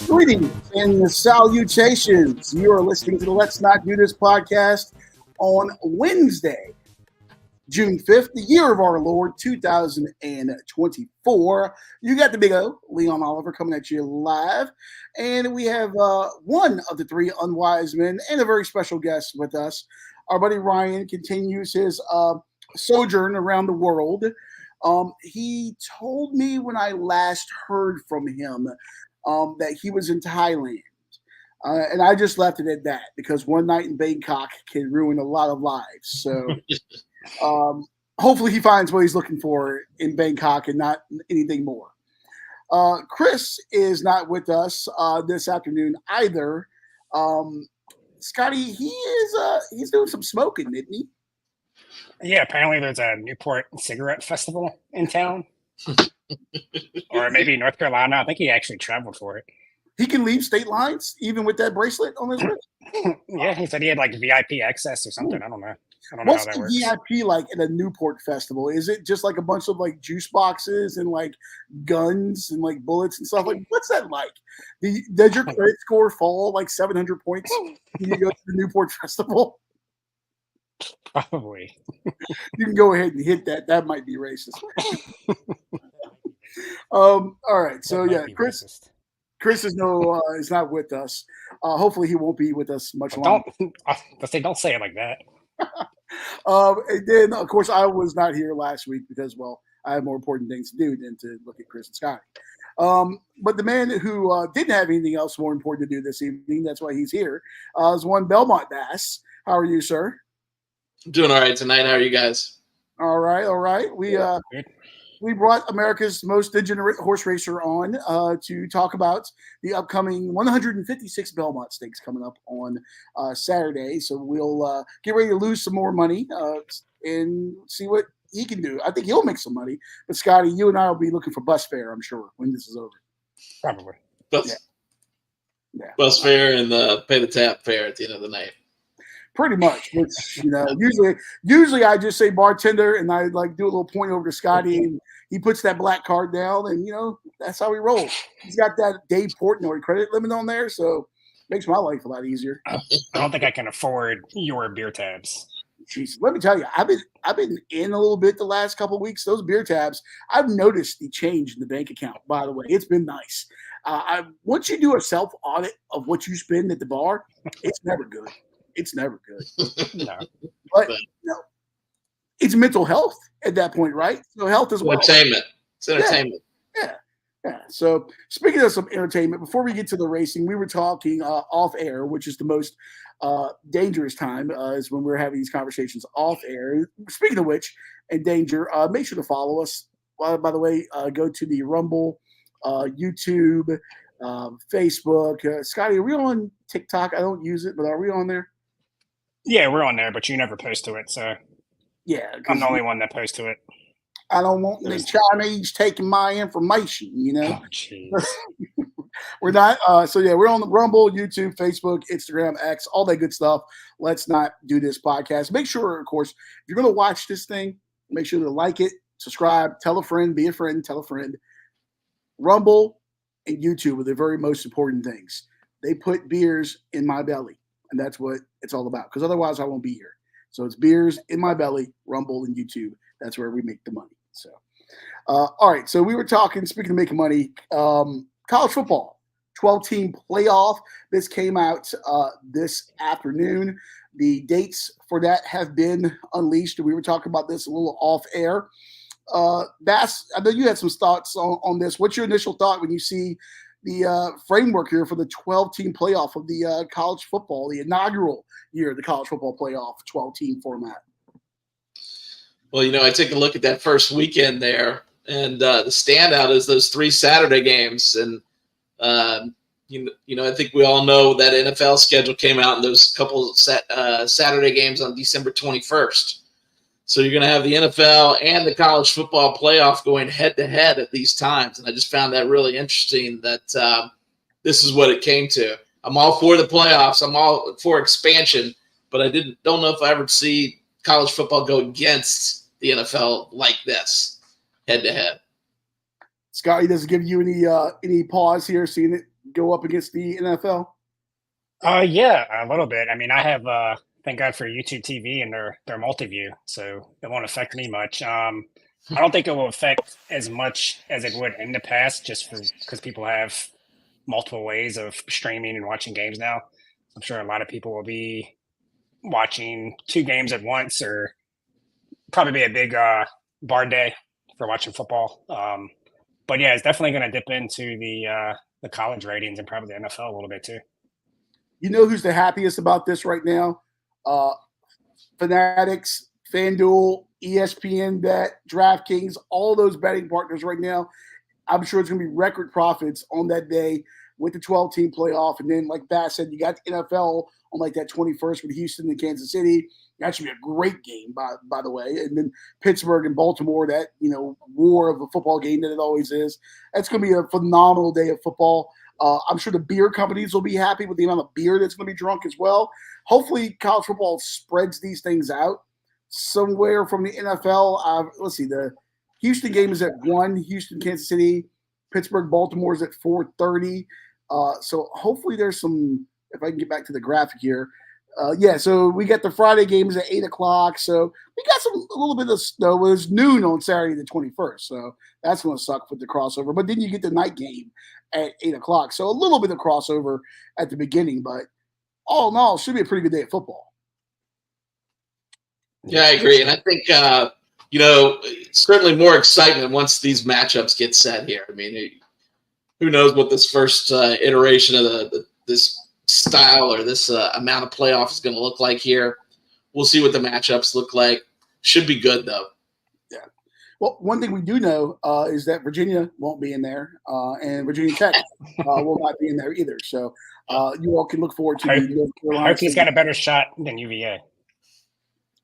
Greetings and salutations. You are listening to the Let's Not Do This podcast on Wednesday, June 5th, the year of our Lord, 2024. You got the big O, Leon Oliver, coming at you live. And we have one of the three unwise men and a very special guest with us. Our buddy Ryan continues his sojourn around the world. He told me when I last heard from him that he was in Thailand. And I just left it at that because one night in Bangkok can ruin a lot of lives. So hopefully he finds what he's looking for in Bangkok and not anything more. Chris is not with us this afternoon either. Scotty, he's doing some smoking, isn't he? Yeah, apparently there's a Newport cigarette festival in town. Or maybe North Carolina. I think he actually traveled for it. He can leave state lines even with that bracelet on his wrist? Yeah, he said he had like VIP access or something. I don't know. What's how that the works. VIP like at a Newport festival? Is it just like a bunch of like juice boxes and like guns and like bullets and stuff? Like, what's that like? Does your credit score fall like 700 points when you go to the Newport festival? Probably. You can go ahead and hit that. That might be racist. All right. So yeah, Chris is not with us. Hopefully he won't be with us much longer. Don't say it like that. And then of course I was not here last week because I have more important things to do than to look at Chris and Scotty. But the man who didn't have anything else more important to do this evening, that's why he's here, is one Belmont Bass. How are you, sir? I'm doing all right tonight. How are you guys? All right. We brought America's most degenerate horse racer on to talk about the upcoming 156 Belmont Stakes coming up on Saturday. So we'll get ready to lose some more money and see what he can do. I think he'll make some money. But Scotty, you and I will be looking for bus fare, I'm sure, when this is over. Probably. Bus fare and pay the tap fare at the end of the night. Pretty much, which usually I just say bartender and I like do a little point over to Scotty and he puts that black card down and that's how he rolls. He's got that Dave Portnoy credit limit on there, so makes my life a lot easier. I don't think I can afford your beer tabs. Jeez, let me tell you, I've been in a little bit the last couple of weeks. Those beer tabs, I've noticed the change in the bank account. By the way, it's been nice. Once you do a self audit of what you spend at the bar, it's never good. It's never good. No. But it's mental health at that point, right? So health as well. Entertainment. It's entertainment. Yeah. So speaking of some entertainment, before we get to the racing, we were talking off air, which is the most dangerous time is when we're having these conversations off air. Speaking of which, and danger, make sure to follow us. By the way, go to the Rumble, YouTube, Facebook. Scotty, are we on TikTok? I don't use it, but are we on there? Yeah, we're on there, but you never post to it, so yeah, I'm the only one that posts to it. I don't want the Chinese taking my information, Oh, jeez. We're not. We're on the Rumble, YouTube, Facebook, Instagram, X, all that good stuff. Let's Not Do This podcast. Make sure, of course, if you're going to watch this thing, make sure to like it, subscribe, tell a friend, be a friend, tell a friend. Rumble and YouTube are the very most important things. They put beers in my belly. And that's what it's all about. Because otherwise I won't be here. So it's beers in my belly, Rumble, and YouTube. That's where we make the money. So, all right. So we were talking, speaking of making money, college football, 12-team playoff. This came out this afternoon. The dates for that have been unleashed. We were talking about this a little off air. Bass, I know you had some thoughts on this. What's your initial thought when you see the framework here for the 12-team playoff of the college football, the inaugural year of the college football playoff 12-team format? Well, I take a look at that first weekend there, and the standout is those 3 Saturday games. And, I think we all know that NFL schedule came out, and those couple Saturday games on December 21st. So you're going to have the NFL and the college football playoff going head-to-head at these times. And I just found that really interesting that this is what it came to. I'm all for the playoffs. I'm all for expansion. But I don't know if I ever see college football go against the NFL like this, head-to-head. Scotty, does it give you any pause here seeing it go up against the NFL? Yeah, a little bit. I mean, I have thank God for YouTube TV and their multi-view, so it won't affect me much. I don't think it will affect as much as it would in the past, just because people have multiple ways of streaming and watching games now. I'm sure a lot of people will be watching 2 games at once, or probably be a big bar day for watching football. But yeah, it's definitely going to dip into the college ratings and probably the NFL a little bit too. You know who's the happiest about this right now? Fanatics, FanDuel, ESPN Bet, DraftKings, all those betting partners right now. I'm sure it's going to be record profits on that day with the 12-team playoff. And then, like Bass said, you got the NFL on like that 21st with Houston and Kansas City. That should be a great game, by the way. And then Pittsburgh and Baltimore, that, war of a football game that it always is. That's going to be a phenomenal day of football. I'm sure the beer companies will be happy with the amount of beer that's going to be drunk as well. Hopefully, college football spreads these things out somewhere from the NFL. Let's see, the Houston game is at 1, Houston, Kansas City. Pittsburgh, Baltimore is at 4:30. So hopefully there's some, if I can get back to the graphic here. So we got the Friday games at 8 o'clock. So we got a little bit of snow. It was noon on Saturday the 21st. So that's going to suck with the crossover. But then you get the night game at 8 o'clock. So a little bit of crossover at the beginning. But all in all, it should be a pretty good day of football. Yeah, I agree. And I think, certainly more excitement once these matchups get set here. I mean, who knows what this first iteration of this style or this amount of playoff is going to look like here. We'll see what the matchups look like. Should be good, though. Yeah. Well, one thing we do know is that Virginia won't be in there, and Virginia Tech will not be in there either. So you all can look forward to the North Carolina. Hokies got a better shot than UVA.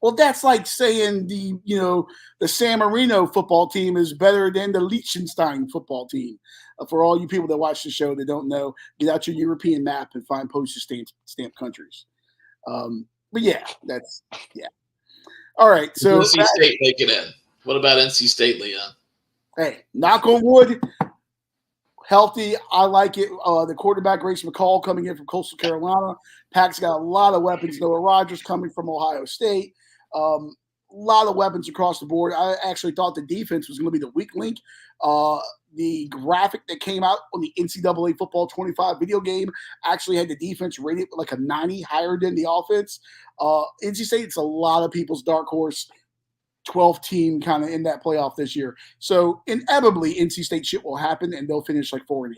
Well, that's like saying the San Marino football team is better than the Liechtenstein football team. For all you people that watch the show that don't know, get out your European map and find postage stamp countries. But yeah, all right. So NC State make it in. What about NC State, Leon? Hey, knock on wood. Healthy. I like it. The quarterback, Grace McCall, coming in from Coastal Carolina. Pack's got a lot of weapons. Noah Rogers coming from Ohio State. A lot of weapons across the board. I actually thought the defense was going to be the weak link. The graphic that came out on the NCAA Football 25 video game actually had the defense rated like a 90, higher than the offense. NC State, it's a lot of people's dark horse 12 team kind of in that playoff this year. So inevitably, NC State shit will happen, and they'll finish like 4-8.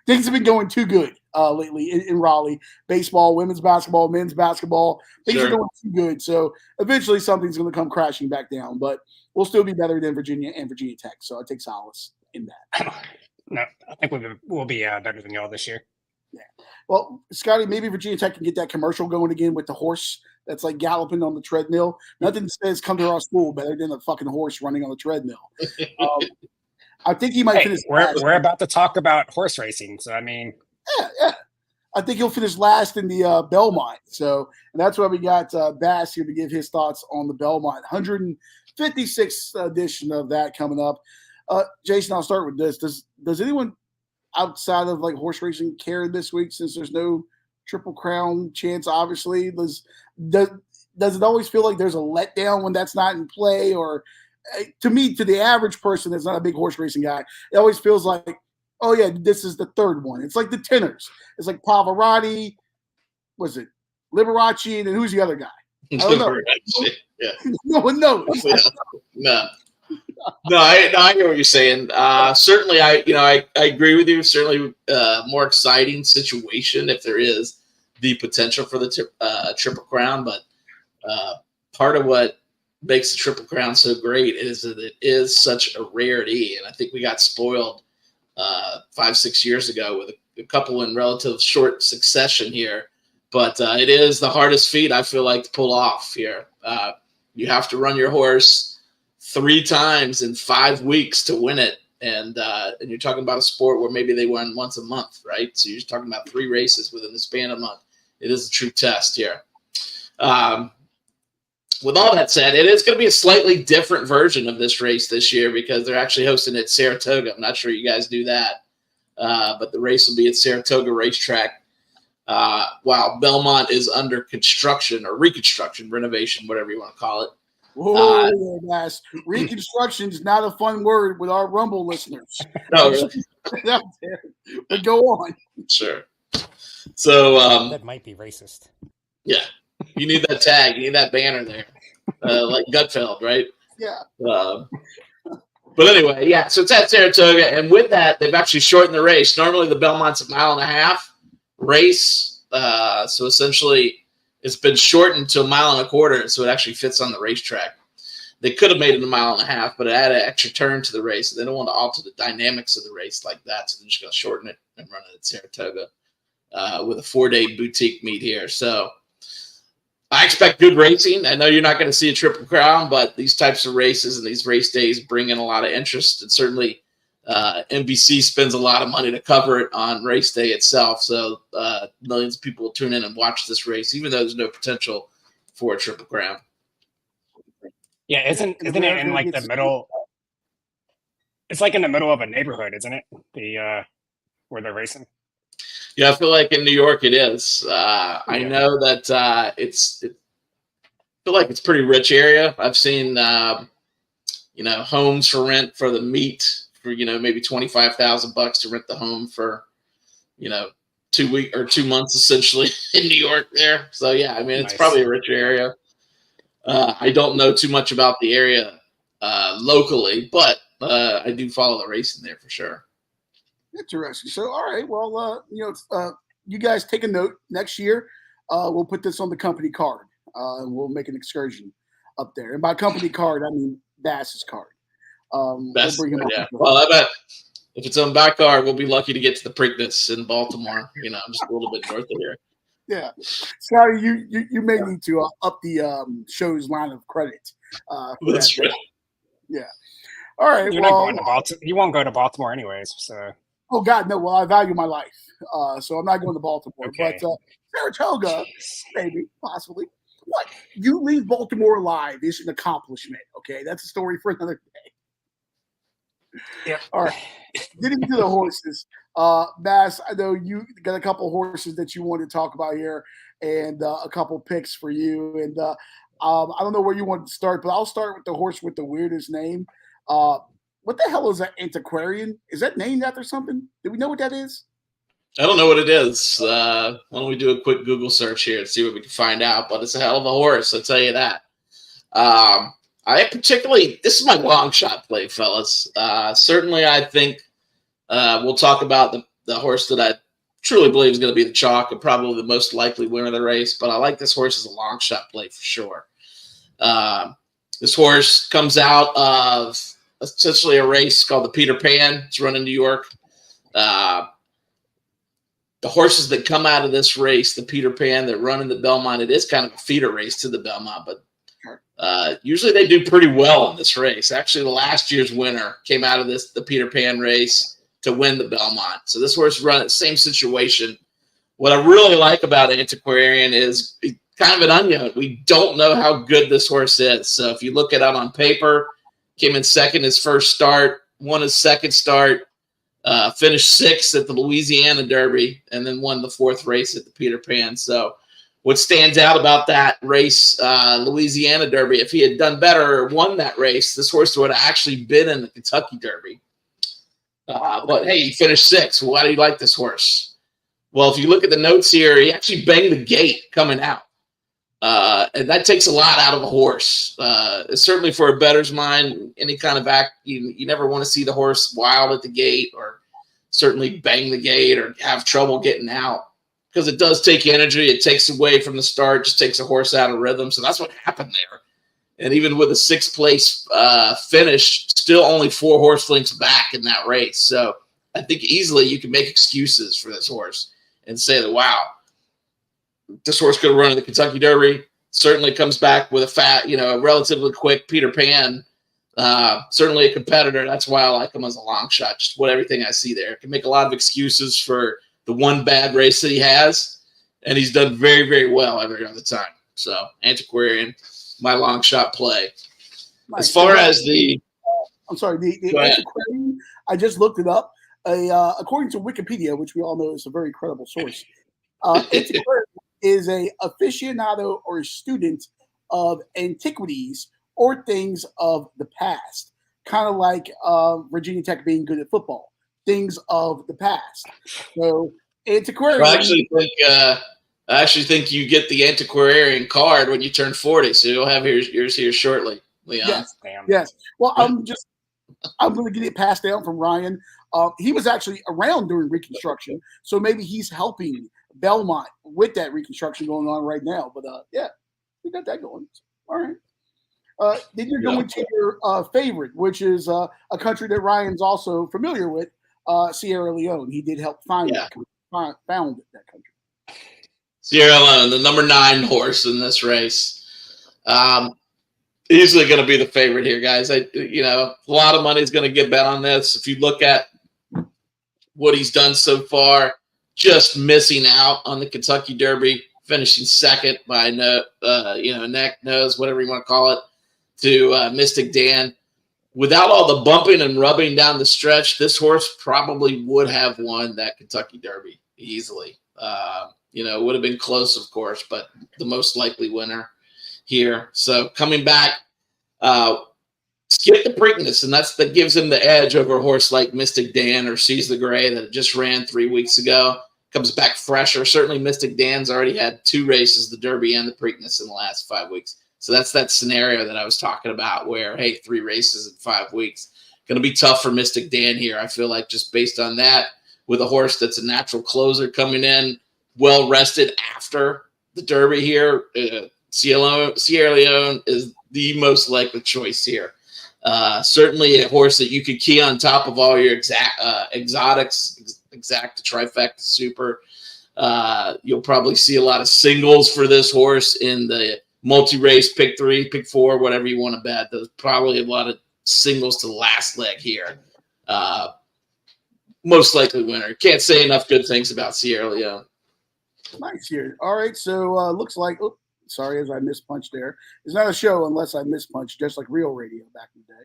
Things have been going too good lately in Raleigh. Baseball, women's basketball, men's basketball. Things are going too good. So eventually something's going to come crashing back down. But we'll still be better than Virginia and Virginia Tech. So I take solace in that. No, I think we'll be better than y'all this year. Yeah. Well, Scotty, maybe Virginia Tech can get that commercial going again with the horse that's like galloping on the treadmill. Nothing says come to our school better than a fucking horse running on the treadmill. I think he might finish last. We're about to talk about horse racing, so I mean. Yeah. I think he'll finish last in the Belmont. So, and that's why we got Bass here to give his thoughts on the Belmont 156th edition of that coming up. Jason, I'll start with this. Does anyone outside of like horse racing care this week, since there's no Triple Crown chance? Obviously, does it always feel like there's a letdown when that's not in play? Or to me, to the average person that's not a big horse racing guy, it always feels like, oh yeah, this is the third one. It's like the tenors. It's like Pavarotti, was it Liberace, and then who's the other guy? I don't know. Yeah. No one knows. No, I hear what you're saying. Certainly, I agree with you. Certainly, more exciting situation if there is the potential for the Triple Crown. But part of what makes the Triple Crown so great is that it is such a rarity, and I think we got spoiled 5-6 years ago with a couple in relative short succession here. But it is the hardest feat, I feel like, to pull off here. You have to run your horse 3 times in 5 weeks to win it. And you're talking about a sport where maybe they run once a month, right? So you're just talking about 3 races within the span of a month. It is a true test here. With all that said, it is going to be a slightly different version of this race this year because they're actually hosting it at Saratoga. I'm not sure you guys do that. but the race will be at Saratoga Racetrack. While Belmont is under construction or reconstruction, renovation, whatever you want to call it. Whoa, guys. Reconstruction is not a fun word with our Rumble listeners. No, really? But go on. Sure. So that might be racist. Yeah, you need that tag, you need that banner there, like Gutfeld, right? Yeah. But anyway, yeah. So it's at Saratoga, and with that, they've actually shortened the race. Normally, the Belmont's a 1.5-mile race, so essentially, it's been shortened to 1.25 miles, so it actually fits on the racetrack. They could have made it 1.5 miles, but it added an extra turn to the race. They don't want to alter the dynamics of the race like that, so they're just going to shorten it and run it at Saratoga with a 4-day boutique meet here. So I expect good racing. I know you're not going to see a Triple Crown, but these types of races and these race days bring in a lot of interest, and certainly NBC spends a lot of money to cover it on race day itself. So millions of people will tune in and watch this race, even though there's no potential for a Triple Crown. Yeah, isn't it in like the middle? It's like in the middle of a neighborhood, isn't it? The where they're racing. Yeah, I feel like in New York it is. I know that I feel like it's a pretty rich area. I've seen homes for rent for the meet for maybe $25,000 to rent the home for 2 weeks or 2 months essentially in New York there. So yeah, I mean it's probably a rich area. I don't know too much about the area locally, but I do follow the racing there for sure. Interesting. So, all right. Well, you guys take a note. Next year, we'll put this on the company card. And we'll make an excursion up there. And by company card, I mean Bass's card. We'll bring him up. Yeah. Well, I bet if it's on back card, we'll be lucky to get to the Preakness in Baltimore. Just a little bit north of here. Yeah, Scotty, you may need to up the show's line of credit. That's right. Yeah. All right. You're not going to Baltimore. You won't go to Baltimore anyways. So. Oh God, no. Well, I value my life, so I'm not going to Baltimore. Okay. But Saratoga, maybe, possibly. What? You leave Baltimore alive is an accomplishment. Okay, that's a story for another day. Yeah. All right. Getting to the horses, Bass. I know you got a couple horses that you want to talk about here, and a couple picks for you. And I don't know where you want to start, but I'll start with the horse with the weirdest name. What the hell is that antiquarian? Is that named after something? Do we know what that is? I don't know what it is. Why don't we do a quick Google search here and see what we can find out? But it's a hell of a horse, I'll tell you that. This is my long shot play, fellas. Certainly, I think we'll talk about the horse that I truly believe is going to be the chalk and probably the most likely winner of the race. But I like this horse as a long shot play for sure. This horse comes out of essentially a race called the Peter Pan. It's run in New York. The horses that come out of this race, the Peter Pan, that run in the Belmont, it is kind of a feeder race to the Belmont, but usually they do pretty well in this race. Actually, the last year's winner came out of the Peter Pan race to win the Belmont. So this horse run the same situation. What I really like about Antiquarian is kind of an unknown. We don't know how good this horse is. So if you look it out on paper, came in second his first start, won his second start, finished sixth at the Louisiana Derby, and then won the fourth race at the Peter Pan. So what stands out about that race, Louisiana Derby, if he had done better or won that race, this horse would have actually been in the Kentucky Derby. But hey, he finished sixth. Why do you like this horse? Well, if you look at the notes here, he actually banged the gate coming out. And that takes a lot out of a horse. Certainly for a bettor's mind, any kind of act, you never want to see the horse wild at the gate or certainly bang the gate or have trouble getting out because it does take energy. It takes away from the start, just takes a horse out of rhythm. So that's what happened there. And even with a sixth place finish, still only 4 horse lengths back in that race. So I think easily you can make excuses for this horse and say that, wow, this horse could have run in the Kentucky Derby. Certainly comes back with a relatively quick Peter Pan. Certainly a competitor. That's why I like him as a long shot. Just everything I see there. Can make a lot of excuses for the one bad race that he has, and he's done very, very well every other time. So Antiquarian, my long shot play. As far as the Antiquarian, I just looked it up. according to Wikipedia, which we all know is a very credible source, antiquarian is a aficionado or student of antiquities or things of the past, kind of like Virginia Tech being good at football, things of the past. So antiquarian. Well, I actually think you get the antiquarian card when you turn 40, so you'll have yours here shortly, Leon. Yes, yes. Well, I'm going to get it passed down from Ryan. He was actually around during Reconstruction, so maybe he's helping Belmont with that Reconstruction going on right now. But yeah, we got that going. All right. Then you're going to your favorite, which is a country that Ryan's also familiar with, Sierra Leone. He did help found that country. Sierra Leone, the number 9 horse in this race. Easily going to be the favorite here, guys. A lot of money is going to get bet on this. If you look at what he's done so far, just missing out on the Kentucky Derby, finishing second by neck, nose, whatever you want to call it, to Mystic Dan. Without all the bumping and rubbing down the stretch, this horse probably would have won that Kentucky Derby easily. It would have been close, of course, but the most likely winner here. So coming back, skip the Preakness, and that gives him the edge over a horse like Mystic Dan or Seize the Gray that just ran 3 weeks ago. Comes back fresher. Certainly Mystic Dan's already had 2 races, the Derby and the Preakness, in the last 5 weeks. So that's that scenario that I was talking about where, hey, 3 races in 5 weeks. Going to be tough for Mystic Dan here, I feel like, just based on that, with a horse that's a natural closer coming in, well rested after the Derby here. Sierra Leone is the most likely choice here. Certainly a horse that you could key on top of all your exotics, exact trifecta super. You'll probably see a lot of singles for this horse in the multi-race, pick 3, pick 4, whatever you want to bet. There's probably a lot of singles to the last leg here. Most likely winner. Can't say enough good things about Sierra Leone. Nice here. All right, so looks like sorry, as I mispunched there. It's not a show unless I mispunched, just like real radio back in the day.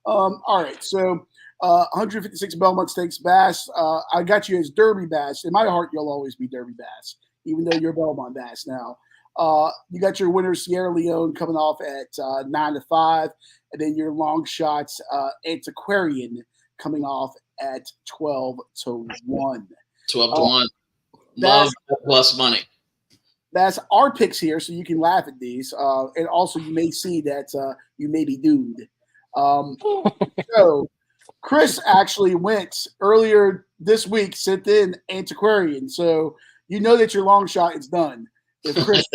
All right, so 156 Belmont Stakes Bass. I got you as Derby Bass. In my heart, you'll always be Derby Bass, even though you're Belmont Bass now. You got your winner, Sierra Leone, coming off at 9-5, and then your long shots, Antiquarian, coming off at 12-1. 12-1. Love plus money. That's our picks here, so you can laugh at these. And also, you may see that you may be doomed. So, Chris actually went earlier this week, sent in Antiquarian. So, you know that your long shot is done. If Chris,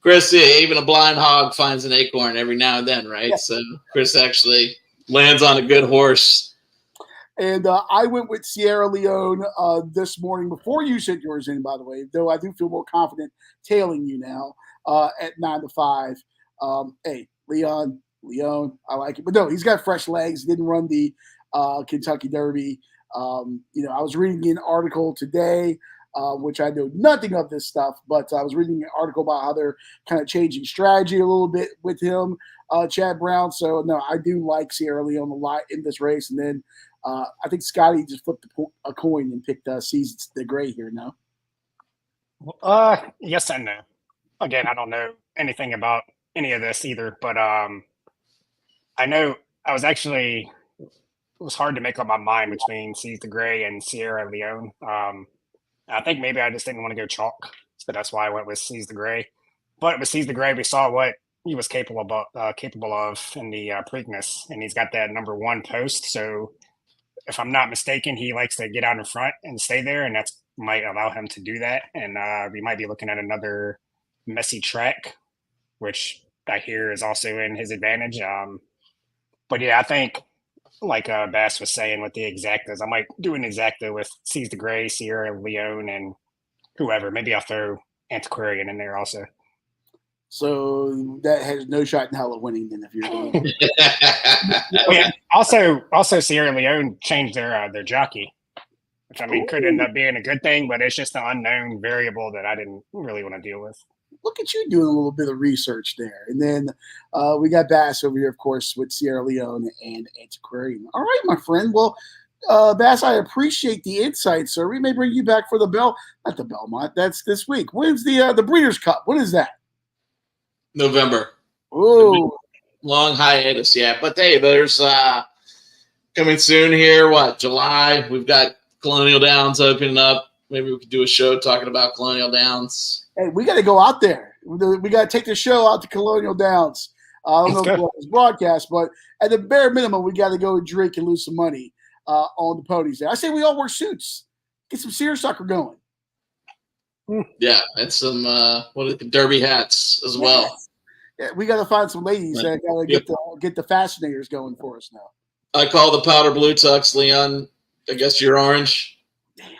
Chris, even a blind hog finds an acorn every now and then, right? Yeah. So, Chris actually lands on a good horse. And I went with Sierra Leone this morning before you sent yours in, by the way, though I do feel more confident tailing you now at 9-5. Hey, Leon, I like it. But no, he's got fresh legs. Didn't run the Kentucky Derby. I was reading an article today, which I know nothing of this stuff, but I was reading an article about how they're kind of changing strategy a little bit with him, Chad Brown. So, no, I do like Sierra Leone a lot in this race. And then I think Scotty just flipped a coin and picked Seize the Gray here. No. Yes and no. Again, I don't know anything about any of this either, but I know it was hard to make up my mind between Seize the Gray and Sierra Leone. I think maybe I just didn't want to go chalk, so that's why I went with Seize the Gray. But with Seize the Gray, we saw what he was capable of in the Preakness, and he's got that number 1 post. So, if I'm not mistaken, he likes to get out in front and stay there, and that might allow him to do that. And we might be looking at another messy track, which I hear is also in his advantage. But yeah, I think like Bass was saying with the exactas, I might do an exacta with Seize the Gray, Sierra Leone, and whoever. Maybe I'll throw Antiquarian in there also. So that has no shot in hell of winning then if you're going. Yeah. Also Sierra Leone changed their jockey. which I mean could end up being a good thing, but it's just an unknown variable that I didn't really want to deal with. Look at you doing a little bit of research there. And then we got Bass over here, of course, with Sierra Leone and Antiquarian. All right, my friend. Well, Bass, I appreciate the insight, sir. We may bring you back for not the Belmont. That's this week. When's the Breeders' Cup? What is that? November. Oh, long hiatus, yeah. But hey, there's coming soon here. What, July? We've got Colonial Downs opening up. Maybe we could do a show talking about Colonial Downs. hey, we got to go out there. We got to take the show out to Colonial Downs. I don't know if it's broadcast, but at the bare minimum, we got to go and drink and lose some money on the ponies there. I say we all wear suits. Get some seersucker going. Yeah, and some derby hats as well. Yeah, we got to find some ladies that got to get the fascinators going for us now. I call the powder blue tux, Leon. I guess you're orange. Damn.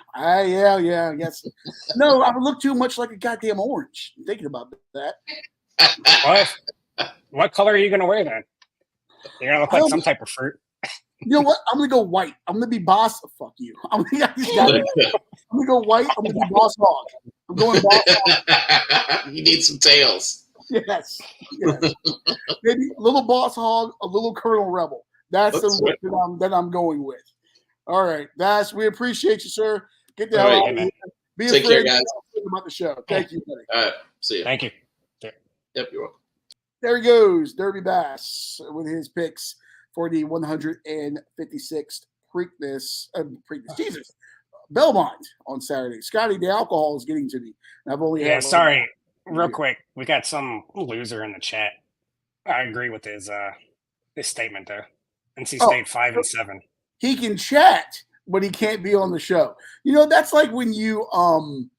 Yeah. I guess. No, I would look too much like a goddamn orange. Thinking about that. What color are you going to wear then? You're going to look like some type of fruit. You know what? I'm going to go white. I'm going to be boss. Fuck you. I'm going to go white. I'm going to be boss hog. I'm going boss hog. You need some tails. Yes. Maybe a little boss hog, a little Colonel Rebel. That's the look that I'm going with. All right, Bass, we appreciate you, sir. Get the hell out of here. Be Take care, guys. About the show. Thank you, buddy. All right, see you. Thank you. Yep, you're welcome. There he goes, Derby Bass, with his picks for the 156th Preakness. Jesus, Belmont on Saturday. Scotty, the alcohol is getting to me. I've only sorry. Real quick, we got some loser in the chat. I agree with his statement there. NC State 5-7. He can chat, but he can't be on the show. You know, that's like when you when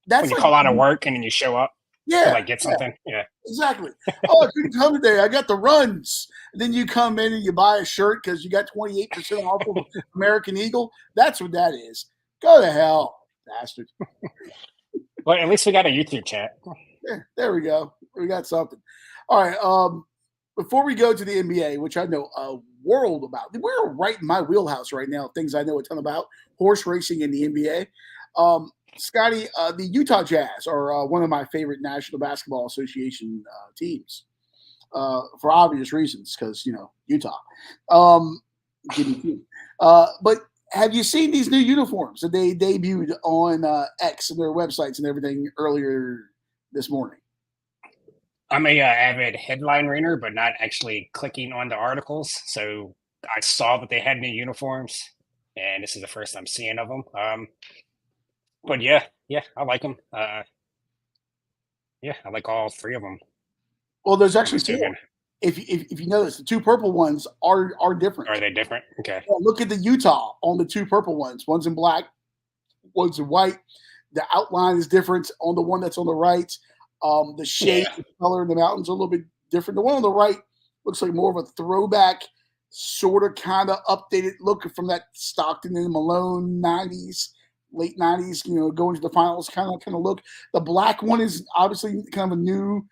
you call out of work and then you show up. Yeah. To like get something. Yeah. Exactly. Oh, I couldn't come today. I got the runs. And then you come in and you buy a shirt because you got 28% off of American Eagle. That's what that is. Go to hell, bastard. Well, at least we got a YouTube chat. Yeah, there we go. We got something. All right. Before we go to the NBA, which I know a world about, we're right in my wheelhouse right now. Things I know a ton about: horse racing and the NBA. Scotty, the Utah Jazz are one of my favorite National Basketball Association teams for obvious reasons, because Utah. But have you seen these new uniforms that they debuted on X and their websites and everything earlier this morning? I'm a avid headline reader, but not actually clicking on the articles. So I saw that they had new uniforms, and this is the first I'm seeing of them. But yeah, I like them. I like all three of them. Well, there's actually two. If you notice, the two purple ones are different. Are they different? Okay. Yeah, look at the Utah on the two purple ones. One's in black, one's in white. The outline is different on the one that's on the right. The shade, the color in the mountains are a little bit different. The one on the right looks like more of a throwback, sort of kind of updated look from that Stockton and Malone 90s, late 90s, going to the finals kind of look. The black one is obviously kind of a new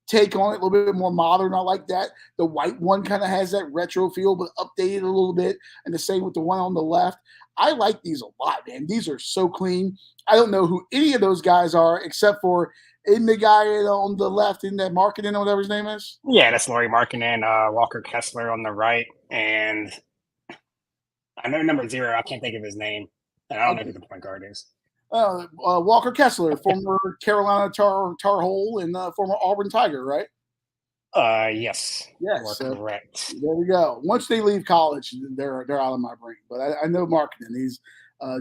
take on it, a little bit more modern. I like that. The white one kind of has that retro feel, but updated a little bit. And the same with the one on the left. I like these a lot, man. These are so clean. I don't know who any of those guys are, except for the guy on the left in that Markkinen or whatever his name is. Yeah, that's Lauri Markkinen, Walker Kessler on the right, and I know number 0. I can't think of his name, and I don't know who the point guard is. Walker Kessler, former Carolina Tar Heel and former Auburn Tiger, right? Yes. Yes. Correct. There we go. Once they leave college, they're out of my brain. But I know Markkinen. He's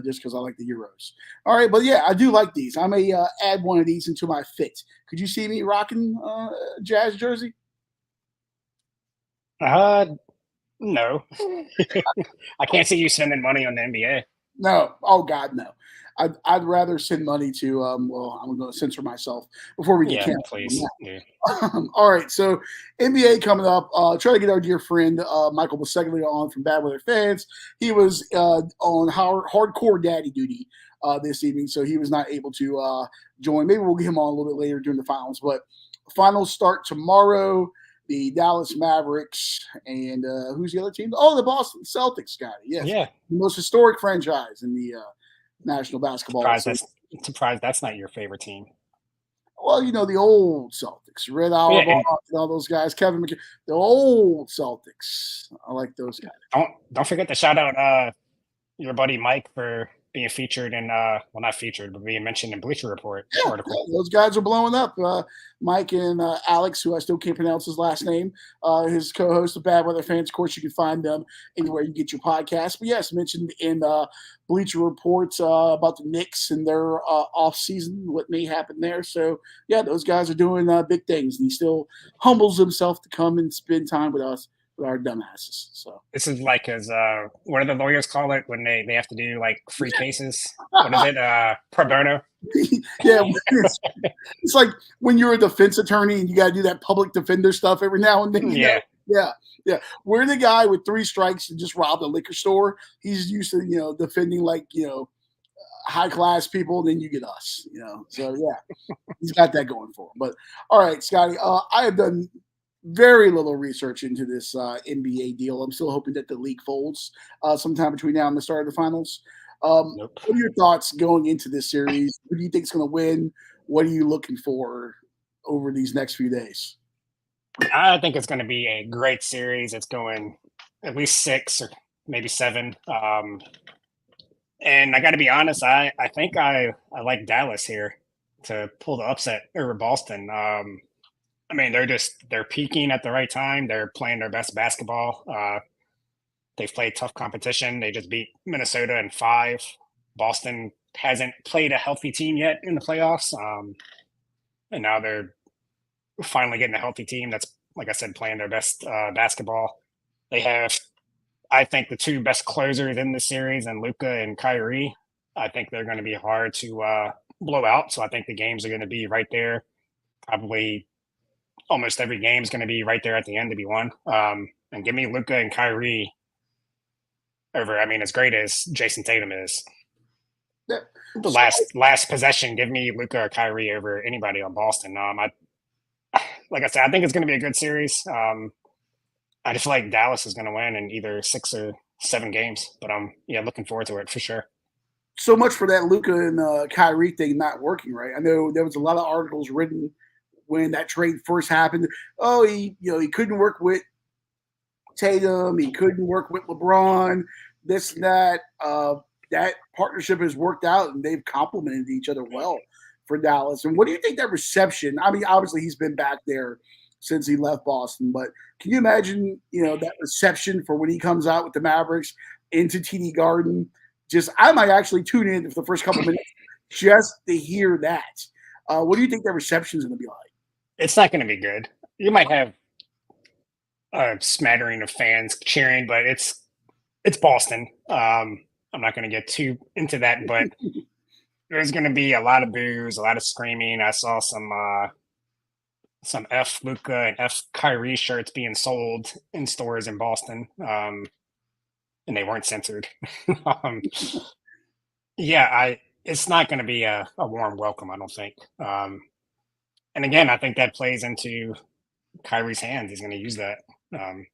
just because I like the Euros. All right, but yeah, I do like these. I may add one of these into my fit. Could you see me rocking Jazz jersey? No. I can't see you spending money on the NBA. No. Oh God, no. I'd rather send money to I'm going to censor myself before we get canceled. Please. Yeah. All right, so NBA coming up. Try to get our dear friend Michael Biseglia on from Bad Weather Fans. He was on hardcore daddy duty this evening, so he was not able to join. Maybe we'll get him on a little bit later during the finals. But finals start tomorrow. the Dallas Mavericks, and who's the other team? Oh, the Boston Celtics, Scotty. Yes, Yeah. the most historic franchise in the National Basketball. Surprised that's not your favorite team. Well, the old Celtics, Red Auerbach, and all those guys, Kevin McHale, the old Celtics. I like those guys. Don't forget to shout out your buddy Mike for being featured in not featured, but being mentioned in Bleacher Report article. Yeah, those guys are blowing up. Mike and Alex, who I still can't pronounce his last name, his co-host of Bad Weather Fans. Of course, you can find them anywhere you get your podcast. But yes, mentioned in Bleacher Reports about the Knicks and their off season, what may happen there. So yeah, those guys are doing big things, and he still humbles himself to come and spend time with us. With our dumbasses. So this is like his what do the lawyers call it when they have to do like free cases? What is it? Pro bono? Yeah, it's like when you're a defense attorney and you got to do that public defender stuff every now and then. Yeah. Yeah. We're the guy with 3 strikes and just robbed a liquor store. He's used to defending like high class people. Then you get us. So yeah, he's got that going for him. But all right, Scotty, I have done very little research into this NBA deal. I'm still hoping that the league folds sometime between now and the start of the finals. Nope. What are your thoughts going into this series? Who do you think is going to win? What are you looking for over these next few days? I think it's going to be a great series. It's going at least 6 or maybe 7. And I got to be honest, I think I like Dallas here to pull the upset over Boston. I mean, they're peaking at the right time. They're playing their best basketball. They've played tough competition. They just beat Minnesota in 5. Boston hasn't played a healthy team yet in the playoffs. And now they're finally getting a healthy team that's, like I said, playing their best basketball. They have, I think, the 2 best closers in the series, and Luka and Kyrie. I think they're going to be hard to blow out. So I think the games are going to be right there. Probably almost every game is going to be right there at the end to be won. And give me Luka and Kyrie over. I mean, as great as Jason Tatum is, the last possession, give me Luka or Kyrie over anybody on Boston. Like I said, I think it's going to be a good series. I just feel like Dallas is going to win in either 6 or 7 games. But I'm looking forward to it for sure. So much for that Luka and Kyrie thing not working, right? I know there was a lot of articles written when that trade first happened. Oh, he couldn't work with Tatum. He couldn't work with LeBron. This and that. That partnership has worked out, and they've complemented each other well for Dallas. And what do you think that reception? I mean, obviously he's been back there since he left Boston, but can you imagine, that reception for when he comes out with the Mavericks into TD Garden? I might actually tune in for the first couple of minutes just to hear that. What do you think that reception is going to be like? It's not going to be good. You might have a smattering of fans cheering, but it's Boston. I'm not going to get too into that, but there's going to be a lot of boos, a lot of screaming. I saw some F Luka and F Kyrie shirts being sold in stores in Boston, and they weren't censored. It's not going to be a warm welcome, I don't think. And again, I think that plays into Kyrie's hands. He's going to use that. And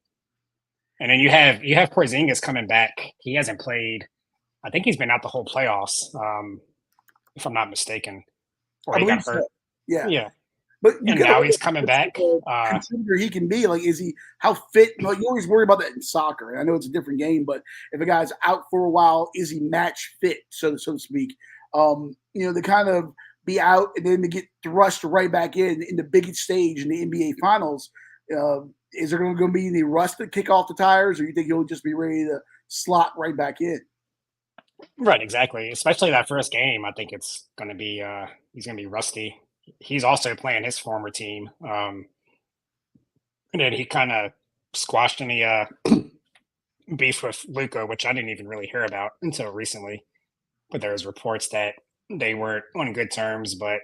then you have Porzingis coming back. He hasn't played. I think he's been out the whole playoffs, if I'm not mistaken. Or he got hurt. So. Yeah. But now he's coming back. Contributor he can be. Like, is he how fit? Like, you always worry about that in soccer. And I know it's a different game, but if a guy's out for a while, is he match fit, so to speak? To kind of be out and then to get thrust right back in the biggest stage in the NBA Finals. Is there going to be any rust to kick off the tires, or you think he'll just be ready to slot right back in? Right, exactly. Especially that first game, I think it's going to be he's going to be rusty. He's also playing his former team, and then he kind of squashed any beef with Luka, which I didn't even really hear about until recently. But there was reports that they weren't on good terms, but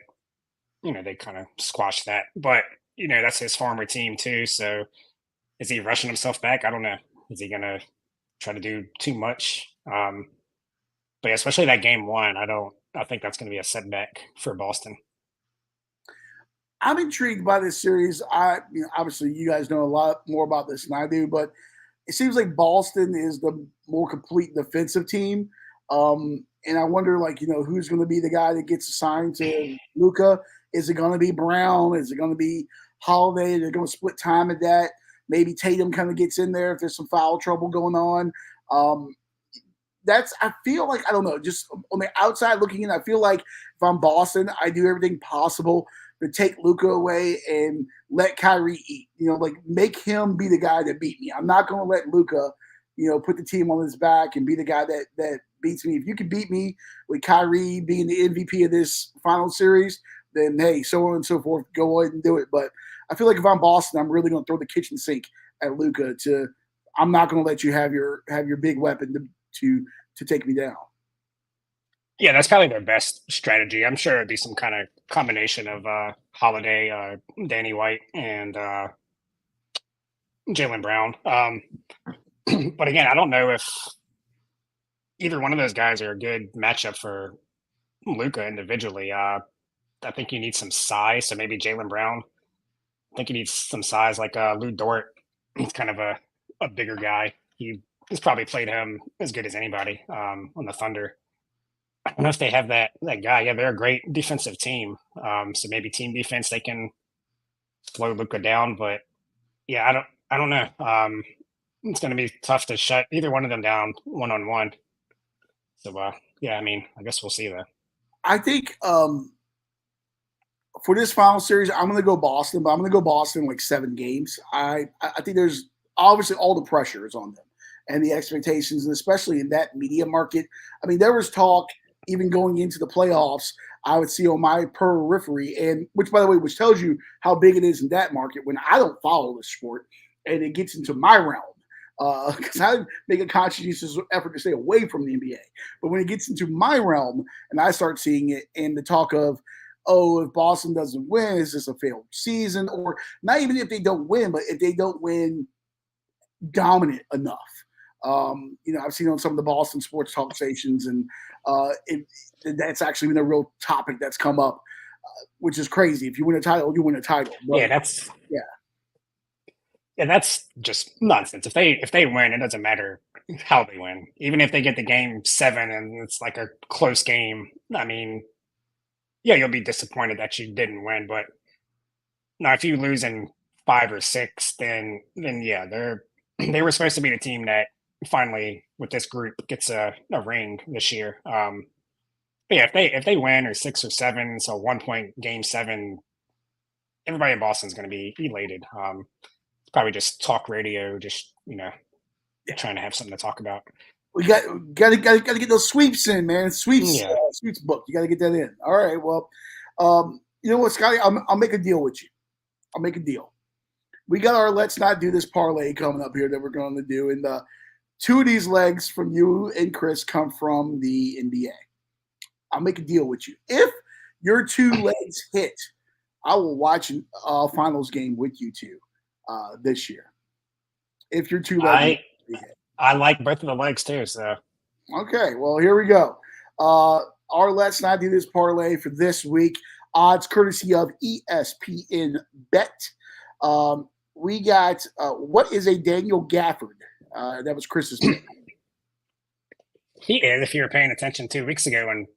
they kind of squashed that. But that's his former team too. So is he rushing himself back? I don't know. Is he going to try to do too much? But especially that game 1, I think that's going to be a setback for Boston. I'm intrigued by this series. Obviously you guys know a lot more about this than I do, but it seems like Boston is the more complete defensive team. And I wonder, like, who's going to be the guy that gets assigned to Luka? Is it going to be Brown? Is it going to be Holiday? They're going to split time at that. Maybe Tatum kind of gets in there if there's some foul trouble going on. I feel like, I don't know, just on the outside looking in, I feel like if I'm Boston, I do everything possible to take Luka away and let Kyrie eat. Like, make him be the guy that beat me. I'm not going to let Luka, put the team on his back and be the guy that beats me. If you can beat me with Kyrie being the MVP of this final series, then hey, so on and so forth, go ahead and do it. But I feel like if I'm Boston, I'm really going to throw the kitchen sink at Luka. I'm not going to let you have your big weapon to take me down. Yeah, that's probably their best strategy. I'm sure it'd be some kind of combination of Holiday, Danny White, and Jaylen Brown. But again, I don't know if either one of those guys are a good matchup for Luka individually. I think you need some size, so maybe Jaylen Brown. I think he needs some size, like Lou Dort. He's kind of a bigger guy. He's probably played him as good as anybody on the Thunder. I don't know if they have that guy. Yeah, they're a great defensive team. So maybe team defense they can slow Luka down. But yeah, I don't know. It's going to be tough to shut either one of them down 1-on-1. So yeah, I mean, I guess we'll see though. I think for this final series, I'm going to go Boston, but I'm going to go Boston like 7 games. I think there's obviously all the pressure is on them and the expectations, and especially in that media market. I mean, there was talk even going into the playoffs, I would see on my periphery, and which, by the way, which tells you how big it is in that market when I don't follow the sport and it gets into my realm. Because I make a conscientious effort to stay away from the NBA. But when it gets into my realm and I start seeing it and the talk of, oh, if Boston doesn't win, is this a failed season? Or not even if they don't win, but if they don't win dominant enough. I've seen on some of the Boston sports talk stations, and that's actually been a real topic that's come up, which is crazy. If you win a title, you win a title. But, yeah, that's just nonsense. If they win, it doesn't matter how they win. Even if they get the game 7 and it's like a close game, I mean, yeah, you'll be disappointed that you didn't win. But now, if you lose in 5 or 6, then yeah, they were supposed to be the team that finally with this group gets a ring this year. But yeah, if they win or 6 or 7, so 1-point game 7, everybody in Boston is going to be elated. It's probably just talk radio, just trying to have something to talk about. We got to get those sweeps in, man. Sweeps book. You got to get that in. All right. Well, you know what, Scotty? I'll make a deal with you. I'll make a deal. We got our Let's Not Do This parlay coming up here that we're going to do, and 2 of these legs from you and Chris come from the NBA. I'll make a deal with you. If your 2 legs hit, I will watch a finals game with you 2 this year. If your 2 legs hit. I like both of the legs too. So okay, well, here we go. Our Let's Not Do This parlay for this week. Odds courtesy of ESPN Bet. We got what is a Daniel Gafford? That was Chris's pick. He is, if you were paying attention 2 weeks ago when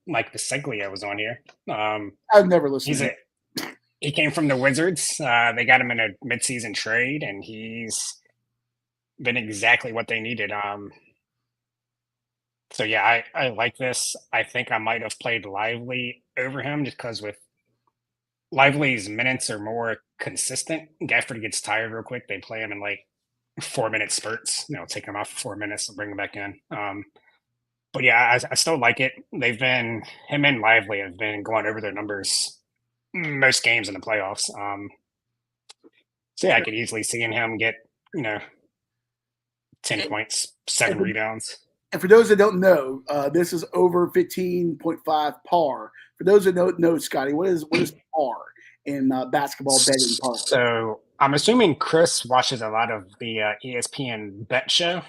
Mike Biseglia was on here. I've never listened. He came from the Wizards. They got him in a midseason trade, and he's been exactly what they needed. So yeah, I like this. I think I might have played Lively over him just because with Lively's minutes are more consistent. Gafford gets tired real quick. They play him in like 4-minute spurts. Take him off for 4 minutes and bring him back in. But yeah, I still like it. Him and Lively have been going over their numbers most games in the playoffs. So yeah, I could easily see him get 10 points, 7 rebounds. And for those that don't know, this is over 15.5 par. For those that don't know, Scotty, what is par in basketball betting par? So I'm assuming Chris watches a lot of the ESPN Bet show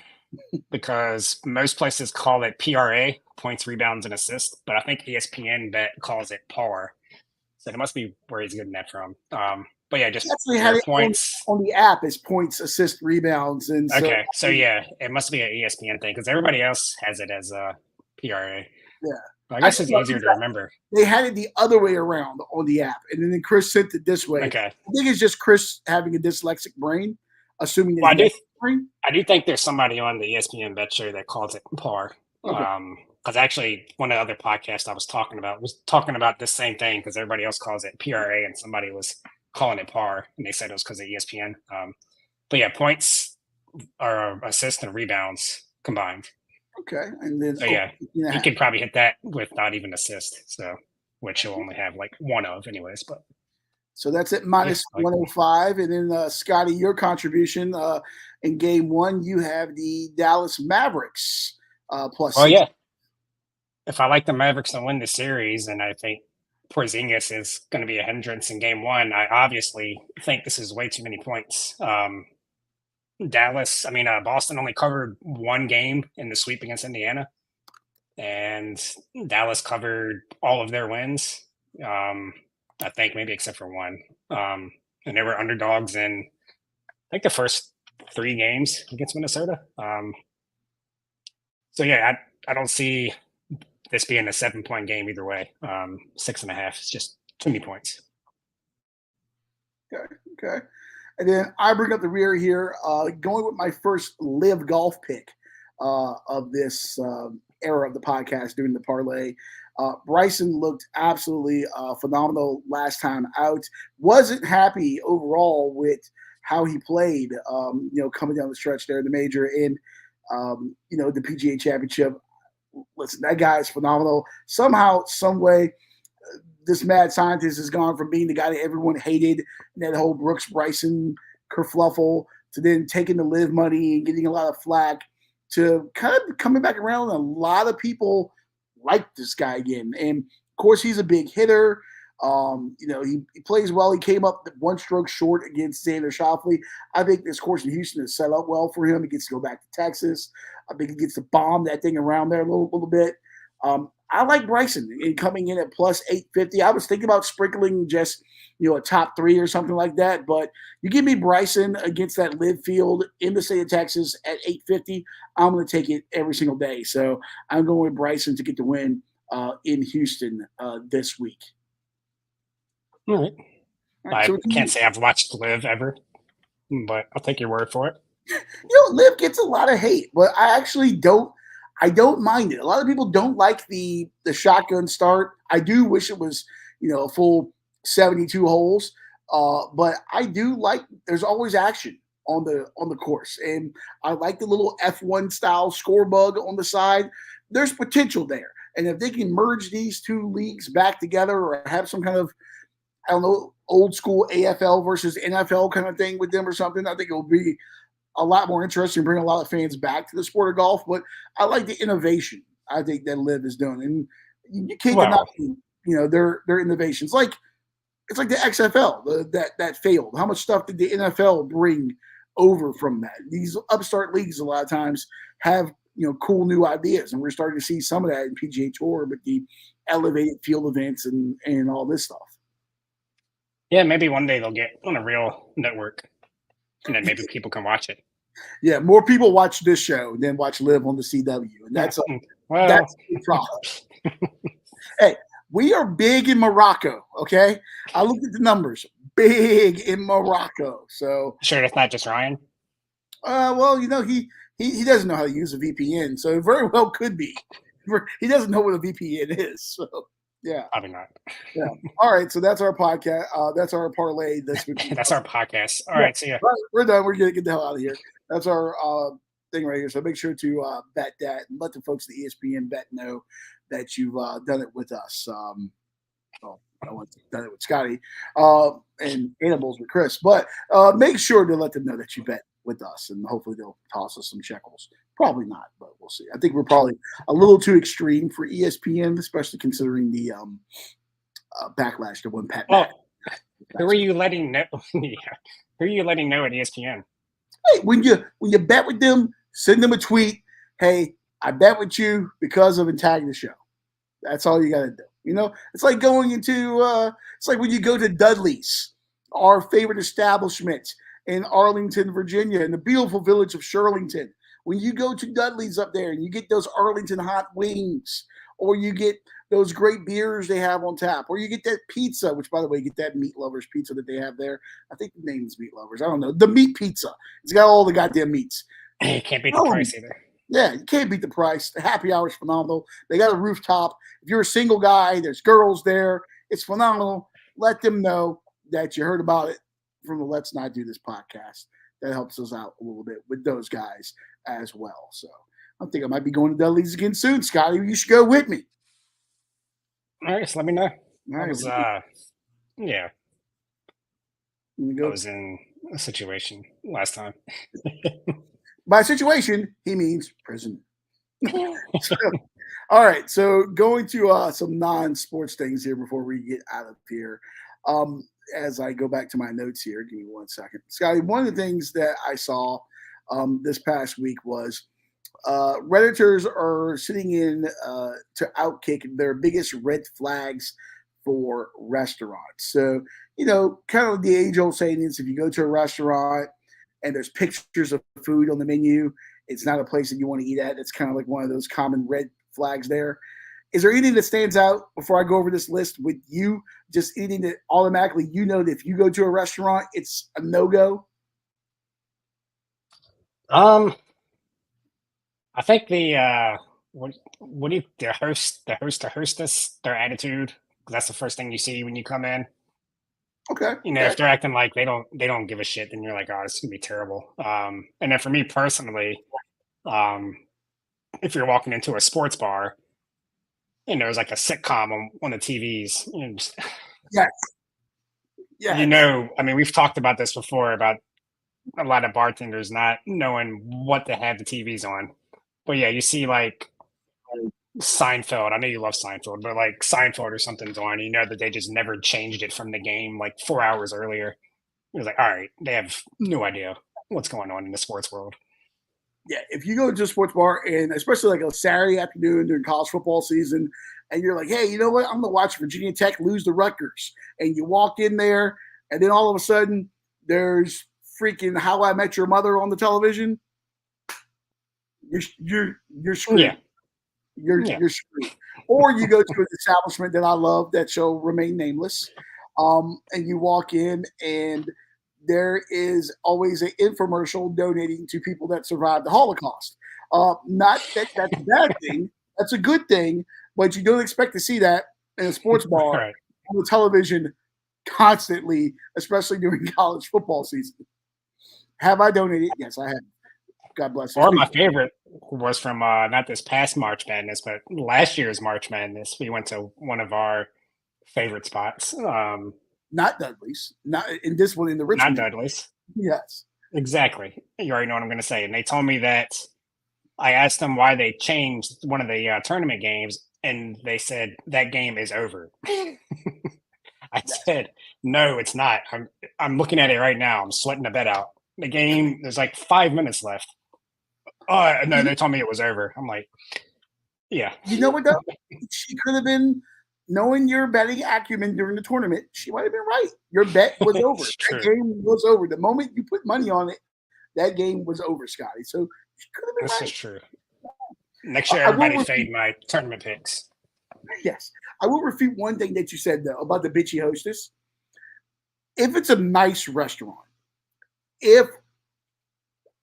because most places call it PRA, points, rebounds, and assists. But I think ESPN Bet calls it par. So that must be where he's getting that from. But yeah, just Actually had pure it points. on the app as points, assist, rebounds, and Okay, so yeah, it must be an ESPN thing because everybody else has it as a PRA. Yeah. I guess it's easier to remember. They had it the other way around on the app, and then Chris sent it this way. Okay. I think it's just Chris having a dyslexic brain, assuming that Well, brain. I do think there's somebody on the ESPN bet show that calls it par. Okay. Because actually, one of the other podcasts I was talking about the same thing because everybody else calls it PRA and somebody was calling it par, and they said it was because of ESPN. But yeah, points are assists and rebounds combined. Okay, and then So yeah, he could probably hit that with not even assist. So which he'll only have like one of, anyways. But so that's at minus 105, and then Scotty, your contribution in game one, you have the Dallas Mavericks plus. Oh yeah, if I like the Mavericks to win the series, and I think Porzingis is going to be a hindrance in game one, I obviously think this is way too many points. Boston only covered one game in the sweep against Indiana, and Dallas covered all of their wins. I think maybe except for one. And they were underdogs in, I think, the first 3 games against Minnesota. So yeah, I don't see this being a 7-point game either way. 6.5 is just too many points. Okay. And then I bring up the rear here, going with my first live golf pick of this era of the podcast, doing the parlay. Bryson looked absolutely phenomenal last time out. Wasn't happy overall with how he played, coming down the stretch there in the major and, the PGA Championship. Listen, that guy is phenomenal. Somehow, some way, this mad scientist has gone from being the guy that everyone hated, and that whole Brooks Bryson kerfluffle, to then taking the live money and getting a lot of flack, to kind of coming back around. A lot of people like this guy again. And of course, he's a big hitter. He plays well. He came up 1 stroke short against Xander Schauffele. I think this course in Houston is set up well for him. He gets to go back to Texas. I think he gets to bomb that thing around there a little bit. I like Bryson in coming in at plus 850. I was thinking about sprinkling just, a top 3 or something like that. But you give me Bryson against that live field in the state of Texas at 850, I'm going to take it every single day. So I'm going with Bryson to get the win in Houston this week. All right. I can't say I've watched live ever, but I'll take your word for it. Liv gets a lot of hate, but I actually don't. I don't mind it. A lot of people don't like the shotgun start. I do wish it was, a full 72 holes. But I do like. There's always action on the course, and I like the little F1 style score bug on the side. There's potential there, and if they can merge these 2 leagues back together, or have some kind of, I don't know, old school AFL versus NFL kind of thing with them or something, I think it will be a lot more interesting, bring a lot of fans back to the sport of golf. But I like the innovation I think that Liv is doing, and you can't deny, their innovations. Like it's like the XFL that failed. How much stuff did the NFL bring over from that? These upstart leagues a lot of times have cool new ideas, and we're starting to see some of that in PGA Tour with the elevated field events and all this stuff. Yeah, maybe one day they'll get on a real network, and then maybe people can watch it. Yeah, more people watch this show than watch Live on the CW, and that's a big problem. Hey, we are big in Morocco, okay? I looked at the numbers. Big in Morocco. So sure, that's not just Ryan. Well, he doesn't know how to use a VPN, so it very well could be. He doesn't know what a VPN is. So yeah, probably not. Yeah. All right, so that's our podcast. That's our parlay this week. That's our podcast. All right, see ya. Right, we're done. We're gonna get the hell out of here. That's our thing right here. So make sure to bet that and let the folks at the ESPN bet know that you've done it with us. I done it with Scotty and Animals with Chris, but make sure to let them know that you bet with us, and hopefully they'll toss us some shekels. Probably not, but we'll see. I think we're probably a little too extreme for ESPN, especially considering the backlash to when Pat. Who are you letting know? Who are you letting know at ESPN? Hey, when you bet with them, send them a tweet. Hey, I bet with you because of and tag the show. That's all you got to do. You know, it's like going into it's like when you go to Dudley's, our favorite establishment in Arlington, Virginia, in the beautiful village of Shirlington. When you go to Dudley's up there and you get those Arlington hot wings, or you get those great beers they have on tap, or you get that pizza, which, by the way, you get that Meat Lovers pizza that they have there. I think the name is Meat Lovers. I don't know. The meat pizza. It's got all the goddamn meats. You can't beat the price either. Yeah, you can't beat the price. The happy hour is phenomenal. They got a rooftop. If you're a single guy, there's girls there. It's phenomenal. Let them know that you heard about it from the Let's Not Do This podcast. That helps us out a little bit with those guys as well. So I think I might be going to Dudley's again soon, Scotty. You should go with me. All right, so let me know. All right. Yeah. I was in a situation last time. By situation, he means prison. So, all right, so going to some non-sports things here before we get out of here. As I go back to my notes here, give me 1 second. Scotty, one of the things that I saw this past week was Redditors are sitting in to outkick their biggest red flags for restaurants. So, you know, kind of the age-old saying is if you go to a restaurant and there's pictures of food on the menu, it's not a place that you want to eat at. It's kind of like one of those common red flags there. Is there anything that stands out before I go over this list with you? Just anything that automatically you know that if you go to a restaurant, it's a no-go? I think the hostess, their attitude, because that's the first thing you see when you come in. Okay. You know, if they're acting like they don't give a shit, then you're like, oh, this is gonna be terrible. And then for me personally, if you're walking into a sports bar and there's like a sitcom on one of the TVs, you know, yes. You know, I mean, we've talked about this before about a lot of bartenders not knowing what to have the TVs on. But yeah, you see like Seinfeld. I know you love Seinfeld, but like Seinfeld or something's on, you know that they just never changed it from the game like 4 hours earlier. It was like, all right, they have no idea what's going on in the sports world. Yeah, if you go to a sports bar, and especially like a Saturday afternoon during college football season, and you're like, hey, you know what? I'm going to watch Virginia Tech lose to Rutgers. And you walk in there, and then all of a sudden, there's freaking How I Met Your Mother on the television. You're screwed. Yeah. You're screwed. Or you go to an establishment that I love that shall remain nameless, and you walk in, and there is always an infomercial donating to people that survived the Holocaust. Not that that's a bad thing. That's a good thing, but you don't expect to see that in a sports bar Right. on the television constantly, especially during college football season. Have I donated? Yes, I have. God bless you. Or my favorite was from not this past March Madness, but last year's March Madness. We went to one of our favorite spots. Not Dudley's. Not in this one in the Richmond. Not Dudley's. Yes. Exactly. You already know what I'm going to say. And they told me that I asked them why they changed one of the tournament games, and they said that game is over. I said, no, it's not. I'm looking at it right now. I'm sweating the bed out. The game, there's like 5 minutes left. Oh, no, they told me it was over. I'm like, yeah. You know what, though? She could have been, knowing your betting acumen during the tournament, she might have been right. Your bet was over. That game was over. The moment you put money on it, that game was over, Scotty. So she could have been right. This is true. Next year, everybody fade my tournament picks. Yes. I will refute one thing that you said, though, about the bitchy hostess. If it's a nice restaurant, if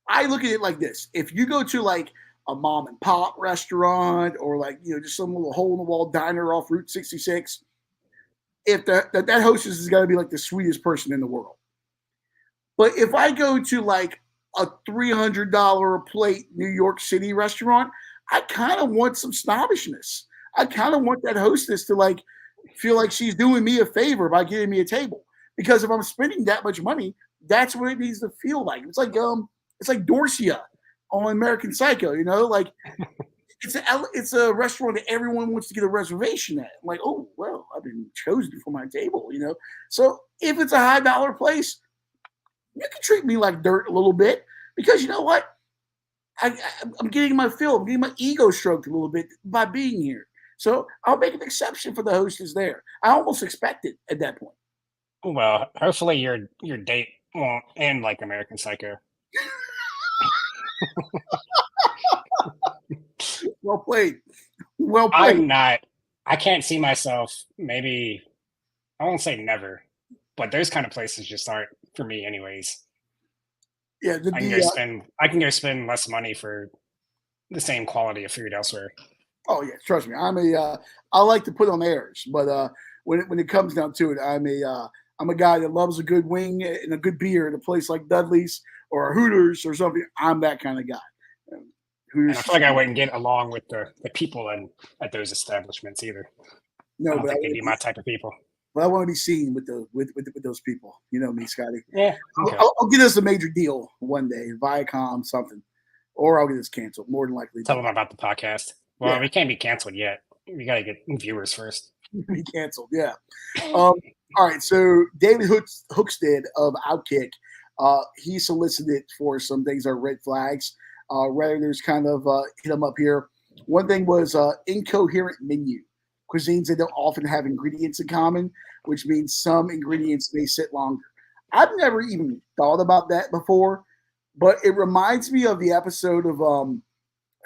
I look at it like this, if you go to like a mom and pop restaurant or like, you know, just some little hole in the wall diner off Route 66, if that hostess is going to be like the sweetest person in the world. But if I go to like a $300 a plate New York City restaurant, I kind of want some snobbishness. I kind of want that hostess to like feel like she's doing me a favor by giving me a table. Because if I'm spending that much money, that's what it needs to feel like. It's like Dorsia on American Psycho, you know, like it's a restaurant that everyone wants to get a reservation at. I'm like, oh, well, I've been chosen for my table, you know. So if it's a high dollar place, you can treat me like dirt a little bit because you know what? I'm getting my fill. I'm getting my ego stroked a little bit by being here. So I'll make an exception for the hostess there. I almost expect it at that point. Well, hopefully your date won't end like American Psycho. Well played. Well played. I can't see myself, maybe, I won't say never, but those kind of places just aren't for me anyways. Yeah, I can go spend less money for the same quality of food elsewhere. oh yeah, trust me. I like to put on airs, but when it comes down to it, I'm a guy that loves a good wing and a good beer at a place like Dudley's or Hooters or something. I'm that kind of guy. And I feel like I wouldn't get along with the people at those establishments either. No, I don't think they'd be my type of people. But I want to be seen with those people. You know me, Scotty. Yeah. Okay. I'll get us a major deal one day, Viacom, something, or I'll get this canceled. More than likely. Tell them about the podcast. Well, we can't be canceled yet. We got to get viewers first. Be canceled. Yeah. All right. So David Hookstead of Outkick, he solicited for some things that are red flags. Redditors kind of hit him up here. One thing was incoherent menu. Cuisines that don't often have ingredients in common, which means some ingredients may sit longer. I've never even thought about that before, but it reminds me of the episode of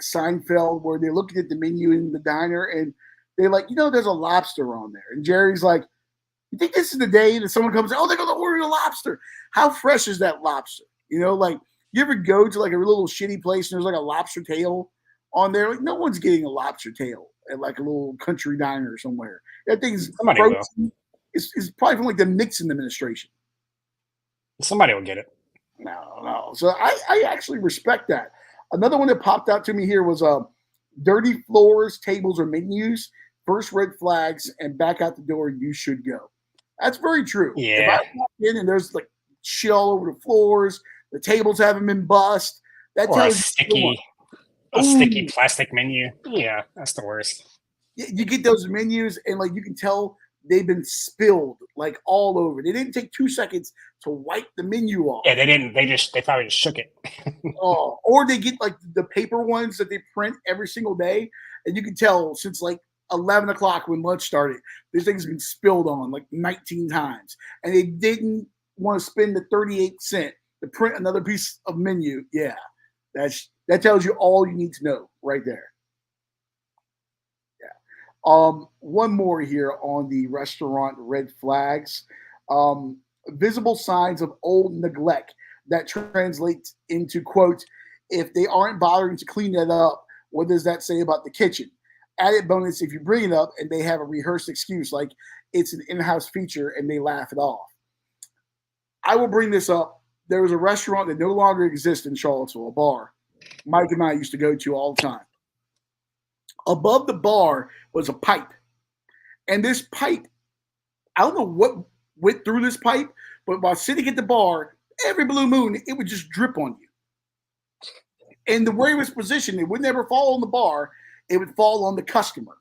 Seinfeld where they're looking at the menu in the diner and they're like, there's a lobster on there. And Jerry's like, you think this is the day that someone comes, they're going to order a lobster. How fresh is that lobster? Like you ever go to like a little shitty place and there's like a lobster tail on there? Like no one's getting a lobster tail at like a little country diner somewhere. That thing's is probably from like the Nixon administration. Somebody will get it. No. So I actually respect that. Another one that popped out to me here was dirty floors, tables, or menus. First red flags and back out the door, you should go. That's very true. Yeah. If I walk in and there's like shit all over the floors, the tables haven't been bussed. That tells you a sticky plastic menu. Yeah, that's the worst. You get those menus and like you can tell they've been spilled like all over. They didn't take 2 seconds to wipe the menu off. Yeah, they didn't. They probably just shook it. Or they get like the paper ones that they print every single day, and you can tell since like 11 o'clock when lunch started, this thing's been spilled on like 19 times, and they didn't want to spend the 38 cents to print another piece of menu. Yeah, that tells you all you need to know right there. Yeah. One more here on the restaurant red flags. Visible signs of old neglect that translates into, quote, if they aren't bothering to clean that up, what does that say about the kitchen? Added bonus if you bring it up and they have a rehearsed excuse like it's an in-house feature and they laugh it off. I will bring this up. There was a restaurant that no longer exists in Charlottesville, a bar Mike and I used to go to all the time. Above the bar was a pipe. And this pipe, I don't know what went through this pipe, but while sitting at the bar, every blue moon, it would just drip on you. And the way it was positioned, it would never fall on the bar. It would fall on the customer.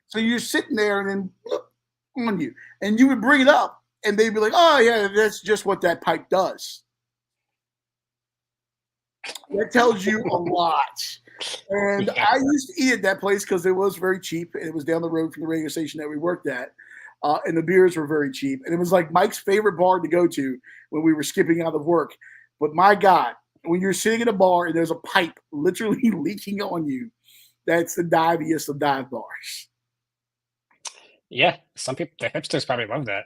So you're sitting there and then whoop, on you. And you would bring it up and they'd be like, oh, yeah, that's just what that pipe does. That tells you a lot. And I used to eat at that place because it was very cheap. And it was down the road from the radio station that we worked at. And the beers were very cheap. And it was like Mike's favorite bar to go to when we were skipping out of work. But my God, when you're sitting in a bar and there's a pipe literally leaking on you, that's the diviest of dive bars. Yeah, some people, the hipsters probably love that.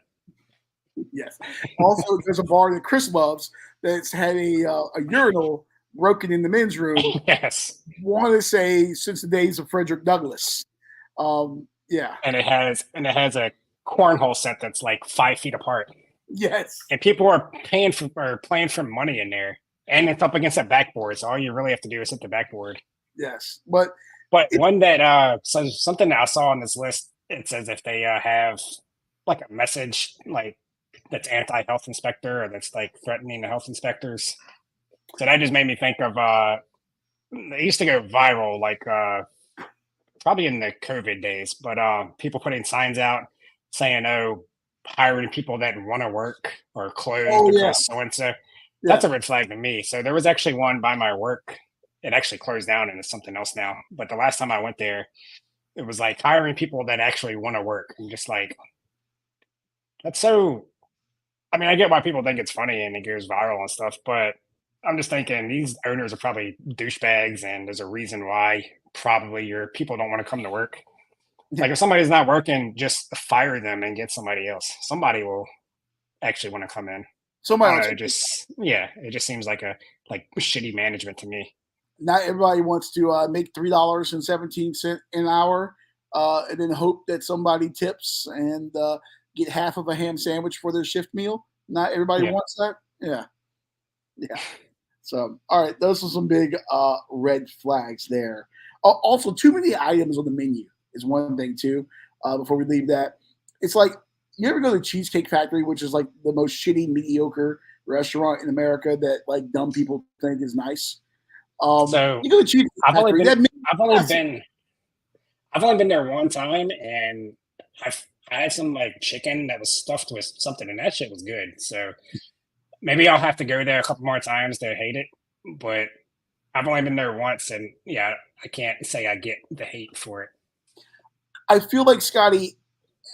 Yes. Also, there's a bar that Chris loves that's had a urinal broken in the men's room. Yes. I want to say since the days of Frederick Douglass. Yeah. And it has a cornhole set that's like 5 feet apart. Yes. And people are playing for money in there. And it's up against that backboard. So all you really have to do is hit the backboard. Yes. But one that something that I saw on this list, it says if they have like a message like that's anti-health inspector or that's like threatening the health inspectors. So that just made me think of they used to go viral like probably in the COVID days, but people putting signs out saying, oh, hiring people that want to work or closed because so-and-so. That's a red flag to me. So there was actually one by my work. It actually closed down and it's something else now. But the last time I went there, it was like hiring people that actually want to work. I'm just like, that's so. I mean, I get why people think it's funny and it goes viral and stuff, but I'm just thinking these owners are probably douchebags, and there's a reason why probably your people don't want to come to work. Like if somebody's not working, just fire them and get somebody else. Somebody will actually want to come in. I Somebody don't know. else. It just seems like a like shitty management to me. Not everybody wants to make $3.17 an hour, and then hope that somebody tips and get half of a ham sandwich for their shift meal. Not everybody Yeah. wants that. Yeah, yeah. So, all right, those are some big red flags there. Also, too many items on the menu is one thing too. Before we leave that, it's like you ever go to Cheesecake Factory, which is like the most shitty, mediocre restaurant in America that like dumb people think is nice. So You go to Cheesecake I've only Factory, been that means I've only been I've only been there one time, and I had some like chicken that was stuffed with something, and that shit was good. So maybe I'll have to go there a couple more times to hate it. But I've only been there once, and yeah, I can't say I get the hate for it. I feel like Scotty,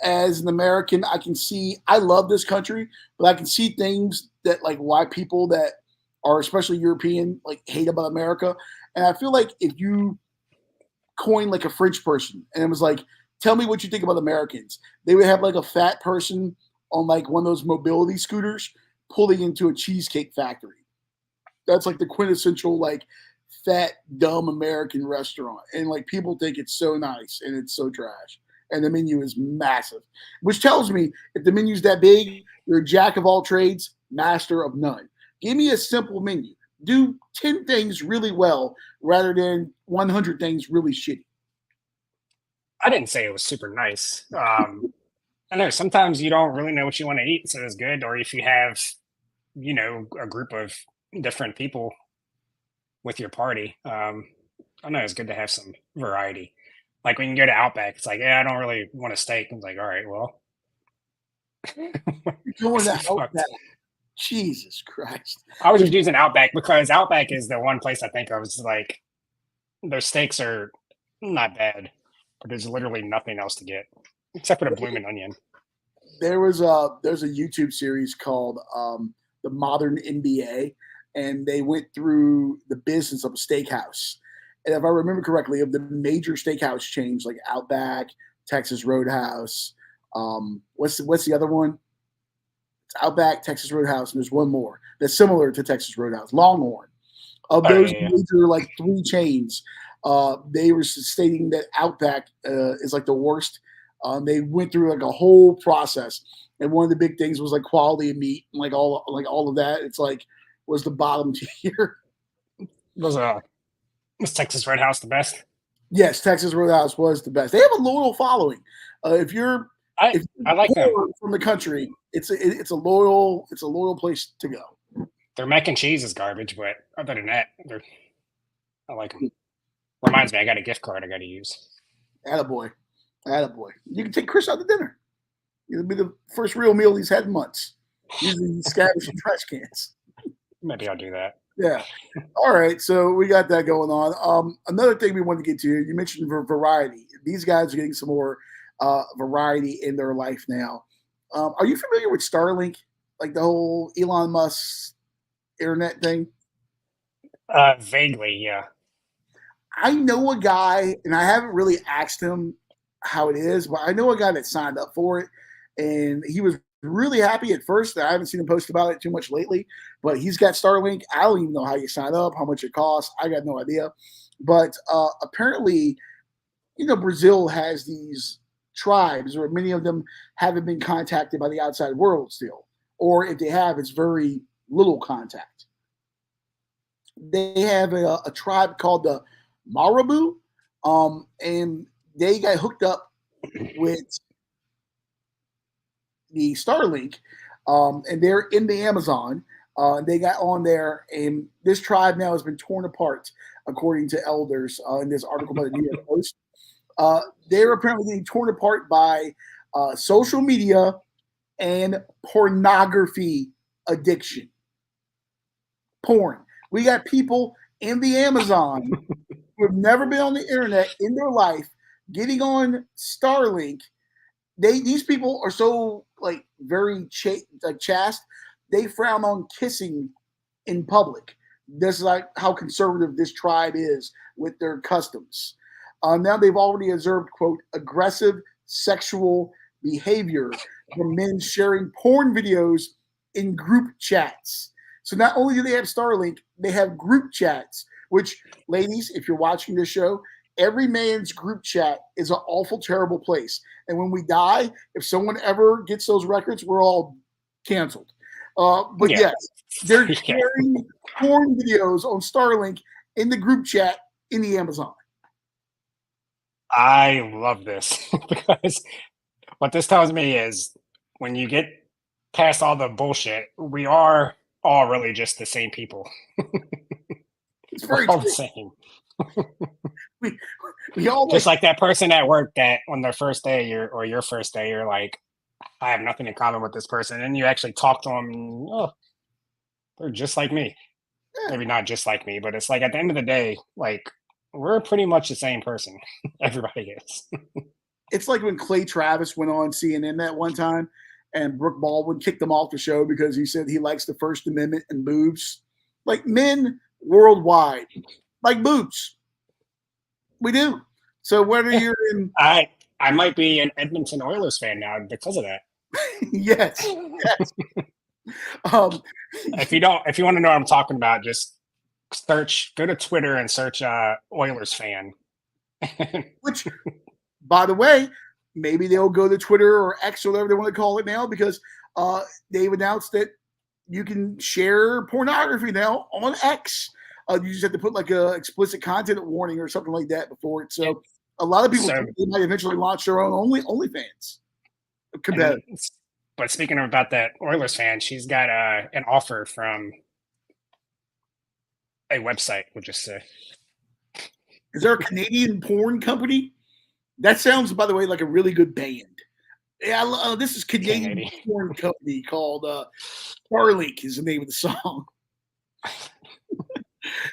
as an American, I love this country, but I can see things that like why people that are especially European like hate about America. And I feel like if you coin like a French person and it was like, tell me what you think about Americans, they would have like a fat person on like one of those mobility scooters pulling into a cheesecake factory. That's like the quintessential like fat dumb American restaurant, and like people think it's so nice and it's so trash. And the menu is massive, which tells me if the menu's that big, you're a jack of all trades, master of none. Give me a simple menu. Do 10 things really well rather than 100 things really shitty. I didn't say it was super nice. I know sometimes you don't really know what you want to eat, so it's good. Or if you have, a group of different people with your party, I know it's good to have some variety. Like when you go to Outback, it's like, yeah, I don't really want a steak. I'm like, all right, well, You're going this to is Outback. fucked. Jesus Christ. I was just using Outback because Outback is the one place I think of. It's like their steaks are not bad, but there's literally nothing else to get except for the blooming onion. There's a YouTube series called The Modern NBA, and they went through the business of a steakhouse. And if I remember correctly, of the major steakhouse chains like Outback, Texas Roadhouse, what's the other one? It's Outback, Texas Roadhouse, and there's one more that's similar to Texas Roadhouse, Longhorn. Of Oh those yeah, yeah. major like three chains, they were stating that Outback is like the worst. They went through like a whole process, and one of the big things was like quality of meat and like all of that. It's like was the bottom tier. Was Texas Red House the best? Yes, Texas Roadhouse was the best. They have a loyal following. If you're I if I you're like them. poor from the country, it's a loyal place to go. Their mac and cheese is garbage, but other than that, I like them. Reminds me, I got a gift card I got to use. Attaboy. Attaboy. You can take Chris out to dinner. It'll be the first real meal he's had in months. Usually he scatters some trash cans. Maybe I'll do that. Yeah. All right. So we got that going on. Another thing we wanted to get to, you mentioned variety. These guys are getting some more variety in their life now. Are you familiar with Starlink? Like the whole Elon Musk internet thing? Vaguely, yeah. I know a guy, and I haven't really asked him how it is, but I know a guy that signed up for it, and he was really happy at first. I haven't seen him post about it too much lately, but he's got Starlink. I don't even know how you sign up, how much it costs. I got no idea. But apparently, Brazil has these tribes, or many of them haven't been contacted by the outside world still, or if they have, it's very little contact. They have a tribe called the Marabu, and they got hooked up with the Starlink, and they're in the Amazon. They got on there, and this tribe now has been torn apart, according to elders in this article by the New York Post. They're apparently getting torn apart by social media and pornography addiction. Porn. We got people in the Amazon who have never been on the internet in their life getting on Starlink. These people are so like very chaste. They frown on kissing in public. This is like how conservative this tribe is with their customs. Now they've already observed, quote, aggressive sexual behavior from men sharing porn videos in group chats. So not only do they have Starlink, they have group chats, which, ladies, if you're watching this show, every man's group chat is an awful, terrible place. And when we die, if someone ever gets those records, we're all canceled. But yes, they're sharing porn videos on Starlink in the group chat in the Amazon. I love this because what this tells me is when you get past all the bullshit, we are all really just the same people. It's very all true. the same. we all just like that person at work that on their first day or your first day, you're like, I have nothing in common with this person. And you actually talk to them. And, oh, they're just like me. Yeah. Maybe not just like me, but it's like at the end of the day, like we're pretty much the same person. Everybody is. It's like when Clay Travis went on CNN that one time and Brooke Baldwin kicked him off the show because he said he likes the First Amendment and boobs. Like men worldwide like boobs. We do. So whether you're in... I might be an Edmonton Oilers fan now because of that. yes. If you want to know what I'm talking about, just go to Twitter and search Oilers fan. Which, by the way, maybe they'll go to Twitter or X or whatever they want to call it now because they've announced that you can share pornography now on X. You just have to put like a explicit content warning or something like that before it. So a lot of people think they might eventually launch their own OnlyFans. But speaking about that Oilers fan, she's got an offer from a website, we'll just say. Is there a Canadian porn company? That sounds, by the way, like a really good band. Yeah, this is Canadian porn company called Starlink is the name of the song.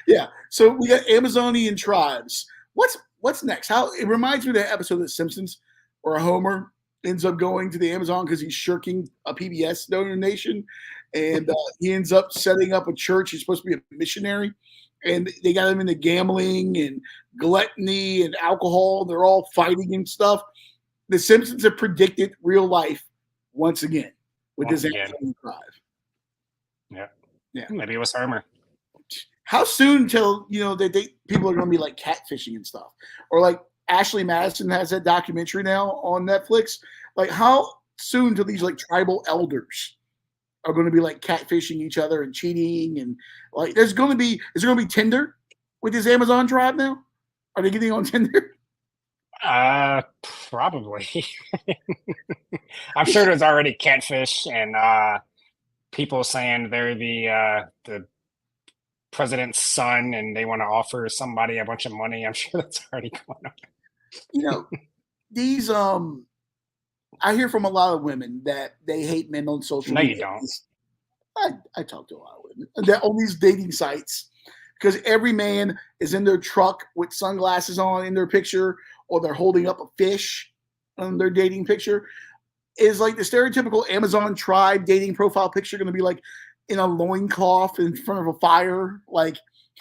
Yeah, so we got Amazonian tribes. What's next? It reminds me of that episode of The Simpsons where Homer ends up going to the Amazon because he's shirking a PBS donation, and he ends up setting up a church. He's supposed to be a missionary, and they got him into gambling and gluttony and alcohol. They're all fighting and stuff. The Simpsons have predicted real life once again with this Amazonian tribe. Yeah. Maybe it was Homer. How soon until people are going to be like catfishing and stuff, or like Ashley Madison has that documentary now on Netflix. Like how soon till these like tribal elders are going to be like catfishing each other and cheating and like is there going to be Tinder with this Amazon tribe now? Are they getting on Tinder? Probably. I'm sure there's already catfish and people saying they're the president's son and they want to offer somebody a bunch of money. I'm sure that's already going on. These I hear from a lot of women that they hate men on social media. No, you don't. I talk to a lot of women that on these dating sites because every man is in their truck with sunglasses on in their picture, or they're holding up a fish on their dating picture. Is like the stereotypical Amazon tribe dating profile picture going to be like in a loincloth in front of a fire? Like,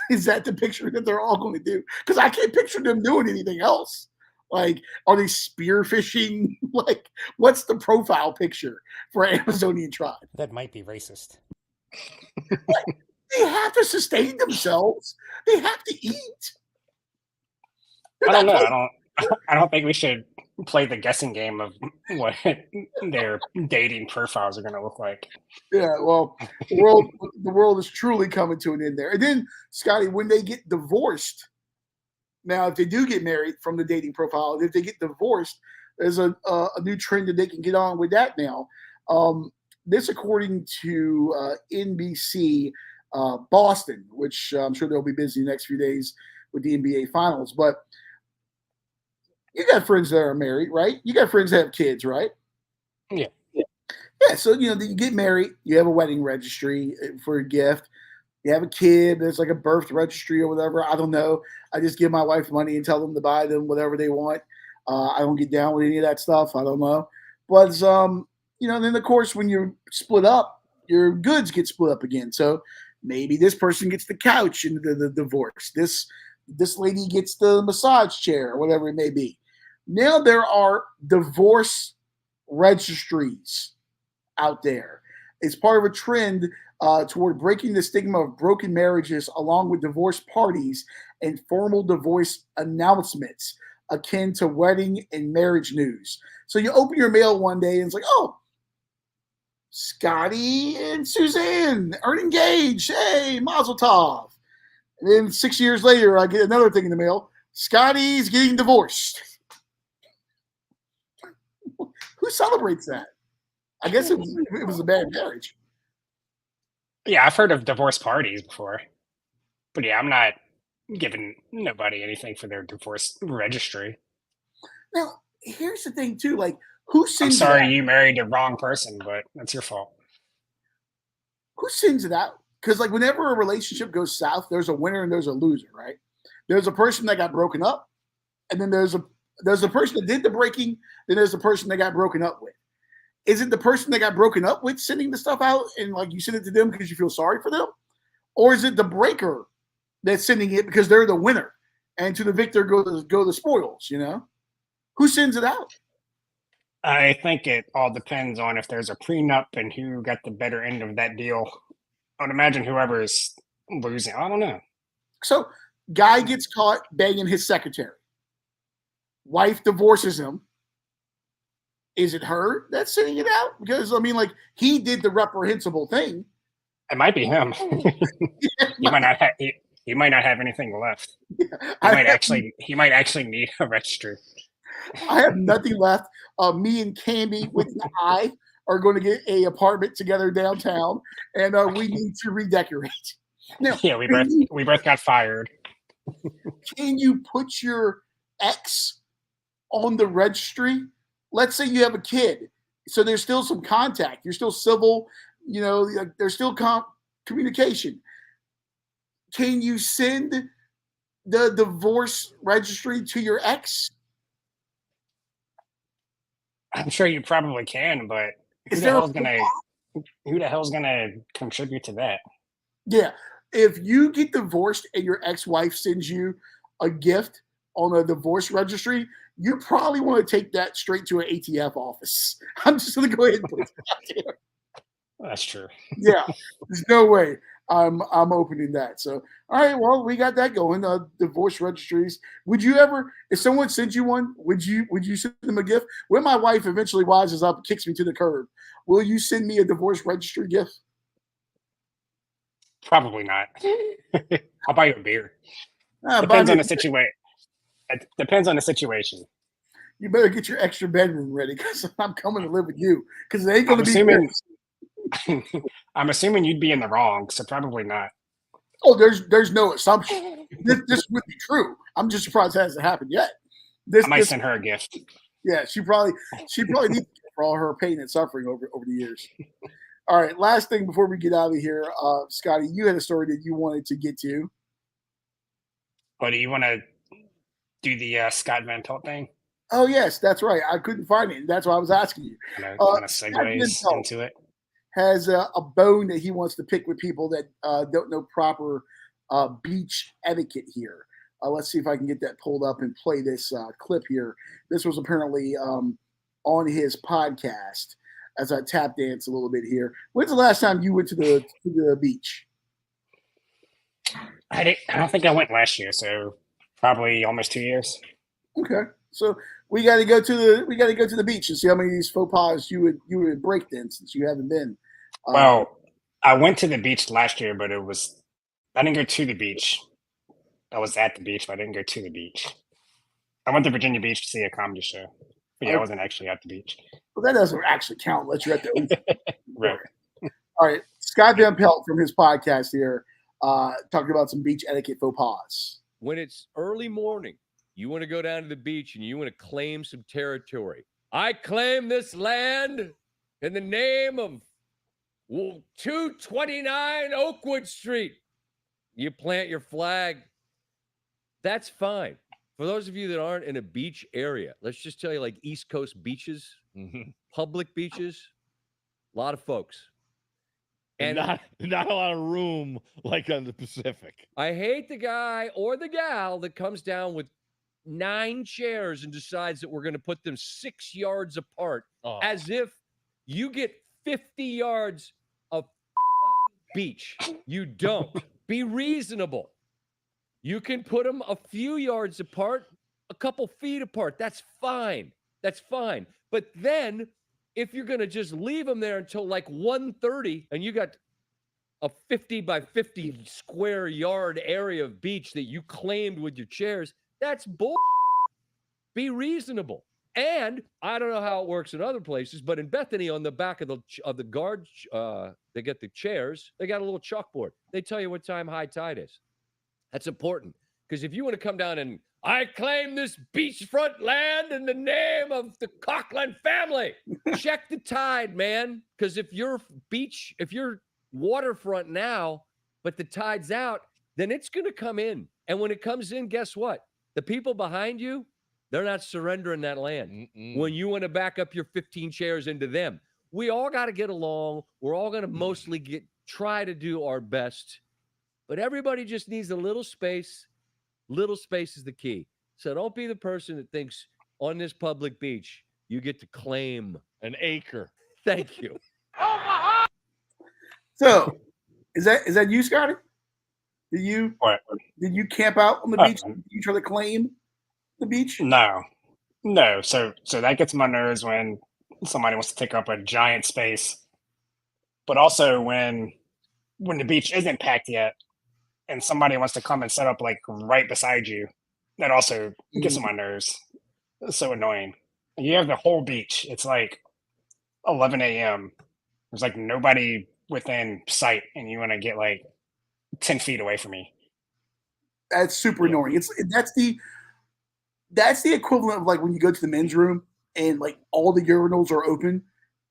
is that the picture that they're all going to do? Because I can't picture them doing anything else. Like, are they spearfishing? Like, what's the profile picture for Amazonian tribe? That might be racist. They have to sustain themselves. They have to eat. I don't know. I don't think we should play the guessing game of what their dating profiles are going to look like. Yeah, well, the world is truly coming to an end there. And then, Scotty, when they get divorced, now if they do get married from the dating profile, if they get divorced, there's a new trend that they can get on with that now. This, according to NBC Boston, which I'm sure they'll be busy the next few days with the NBA Finals, but you got friends that are married, right? You got friends that have kids, right? Yeah. Yeah, so, you get married, you have a wedding registry for a gift. You have a kid, there's like a birth registry or whatever. I don't know. I just give my wife money and tell them to buy them whatever they want. I don't get down with any of that stuff. I don't know. But, then, of course, when you're split up, your goods get split up again. So maybe this person gets the couch in the divorce. This lady gets the massage chair or whatever it may be. Now there are divorce registries out there. It's part of a trend toward breaking the stigma of broken marriages along with divorce parties and formal divorce announcements akin to wedding and marriage news. So you open your mail one day and it's like, oh, Scotty and Suzanne are engaged. Hey, Mazel Tov. And then 6 years later, I get another thing in the mail. Scotty's getting divorced. Who celebrates that? I guess it was a bad marriage. Yeah, I've heard of divorce parties before. But yeah, I'm not giving nobody anything for their divorce registry. Now, here's the thing, too. Like, who I'm sends it sorry out? you married the wrong person, but that's your fault. Who sends it out? Because, like, whenever a relationship goes south, there's a winner and there's a loser, right? There's a person that got broken up, and then there's a person that did the breaking, then there's the person that got broken up with. Is it the person that got broken up with sending the stuff out and, like, you send it to them because you feel sorry for them? Or is it the breaker that's sending it because they're the winner, and to the victor go the spoils? Who sends it out? I think it all depends on if there's a prenup and who got the better end of that deal. I would imagine whoever is losing. I don't know. So, guy gets caught banging his secretary. Wife divorces him. Is it her that's sending it out? Because he did the reprehensible thing. It might be him. He might not have. He might not have anything left. He might actually need a registry. I have nothing left. Me and Candy with an eye are going to get a apartment together downtown, and we need to redecorate. Now, Yeah, we both got fired. Can you put your ex on the registry? Let's say you have a kid, so there's still some contact. You're still civil. There's still communication. Can you send the divorce registry to your ex? I'm sure you probably can, but who Is the there hell's gonna contribute to that? Yeah. If you get divorced and your ex-wife sends you a gift on a divorce registry, you probably want to take that straight to an ATF office. I'm just going to go ahead and put it out there. That's true. Yeah, there's no way I'm opening that. So, all right, well, we got that going. Divorce registries. Would you ever, if someone sent you one, would you send them a gift? When my wife eventually wises up and kicks me to the curb, will you send me a divorce registry gift? Probably not. I'll buy you a beer. Depends on the situation. It depends on the situation. You better get your extra bedroom ready because I'm coming to live with you because it ain't going to be good. I'm assuming you'd be in the wrong, so probably not. Oh, there's no assumption. This would be true. I'm just surprised it hasn't happened yet. I might send her a gift. Yeah, she probably needs it for all her pain and suffering over the years. All right, last thing before we get out of here, Scotty, you had a story that you wanted to get to. Oh, do you want to do the Scott Van Pelt thing? Oh, yes, that's right. I couldn't find it. That's why I was asking you. Kind of segues into it. Has a bone that he wants to pick with people that don't know proper beach etiquette here. Let's see if I can get that pulled up and play this clip here. This was apparently on his podcast as I tap dance a little bit here. When's the last time you went to the beach? I don't think I went last year, so probably almost 2 years. Okay, so we got to go to the beach and see how many of these faux pas you would break then, since you haven't been. Well, I went to the beach last year, but I didn't go to the beach. I was at the beach, but I didn't go to the beach. I went to Virginia Beach to see a comedy show, but yeah, I wasn't actually at the beach. Well, that doesn't actually count unless you're at the Right. All right, Scott Van Pelt from his podcast here, talking about some beach etiquette faux pas. When it's early morning, you want to go down to the beach and you want to claim some territory. I claim this land in the name of 229 Oakwood Street. You plant your flag. That's fine. For those of you that aren't in a beach area, let's just tell you, like East Coast beaches, public beaches, a lot of folks. And not a lot of room like on the Pacific. I hate the guy or the gal that comes down with 9 chairs and decides that we're going to put them 6 yards apart, as if you get 50 yards of beach. You don't. Be reasonable. You can put them a few yards apart, a couple feet apart. That's fine. That's fine. But then if you're going to just leave them there until like 1:30 and you got a 50 by 50 square yard area of beach that you claimed with your chairs, that's bull. Be reasonable. And I don't know how it works in other places, but in Bethany, on the back of the guard, they get the chairs. They got a little chalkboard. They tell you what time high tide is. That's important, because if you want to come down and I claim this beachfront land in the name of the Coughlin family, check the tide, man. Because if you're waterfront now, but the tide's out, then it's going to come in. And when it comes in, guess what? The people behind you, they're not surrendering that land. When you want to back up your 15 chairs into them, we all got to get along. We're all going to mostly try to do our best, but everybody just needs a little space. Little space is the key. So don't be the person that thinks on this public beach, you get to claim an acre. Thank you. So is that you, Scotty? Did you camp out on the beach? Did you try to claim the beach? No. So that gets my nerves when somebody wants to take up a giant space, but also when the beach isn't packed yet and somebody wants to come and set up like right beside you, that also gets on my nerves. It's so annoying. You have the whole beach. It's like 11 a.m. There's like nobody within sight, and you want to get like 10 feet away from me. That's super annoying. That's the equivalent of like when you go to the men's room and like all the urinals are open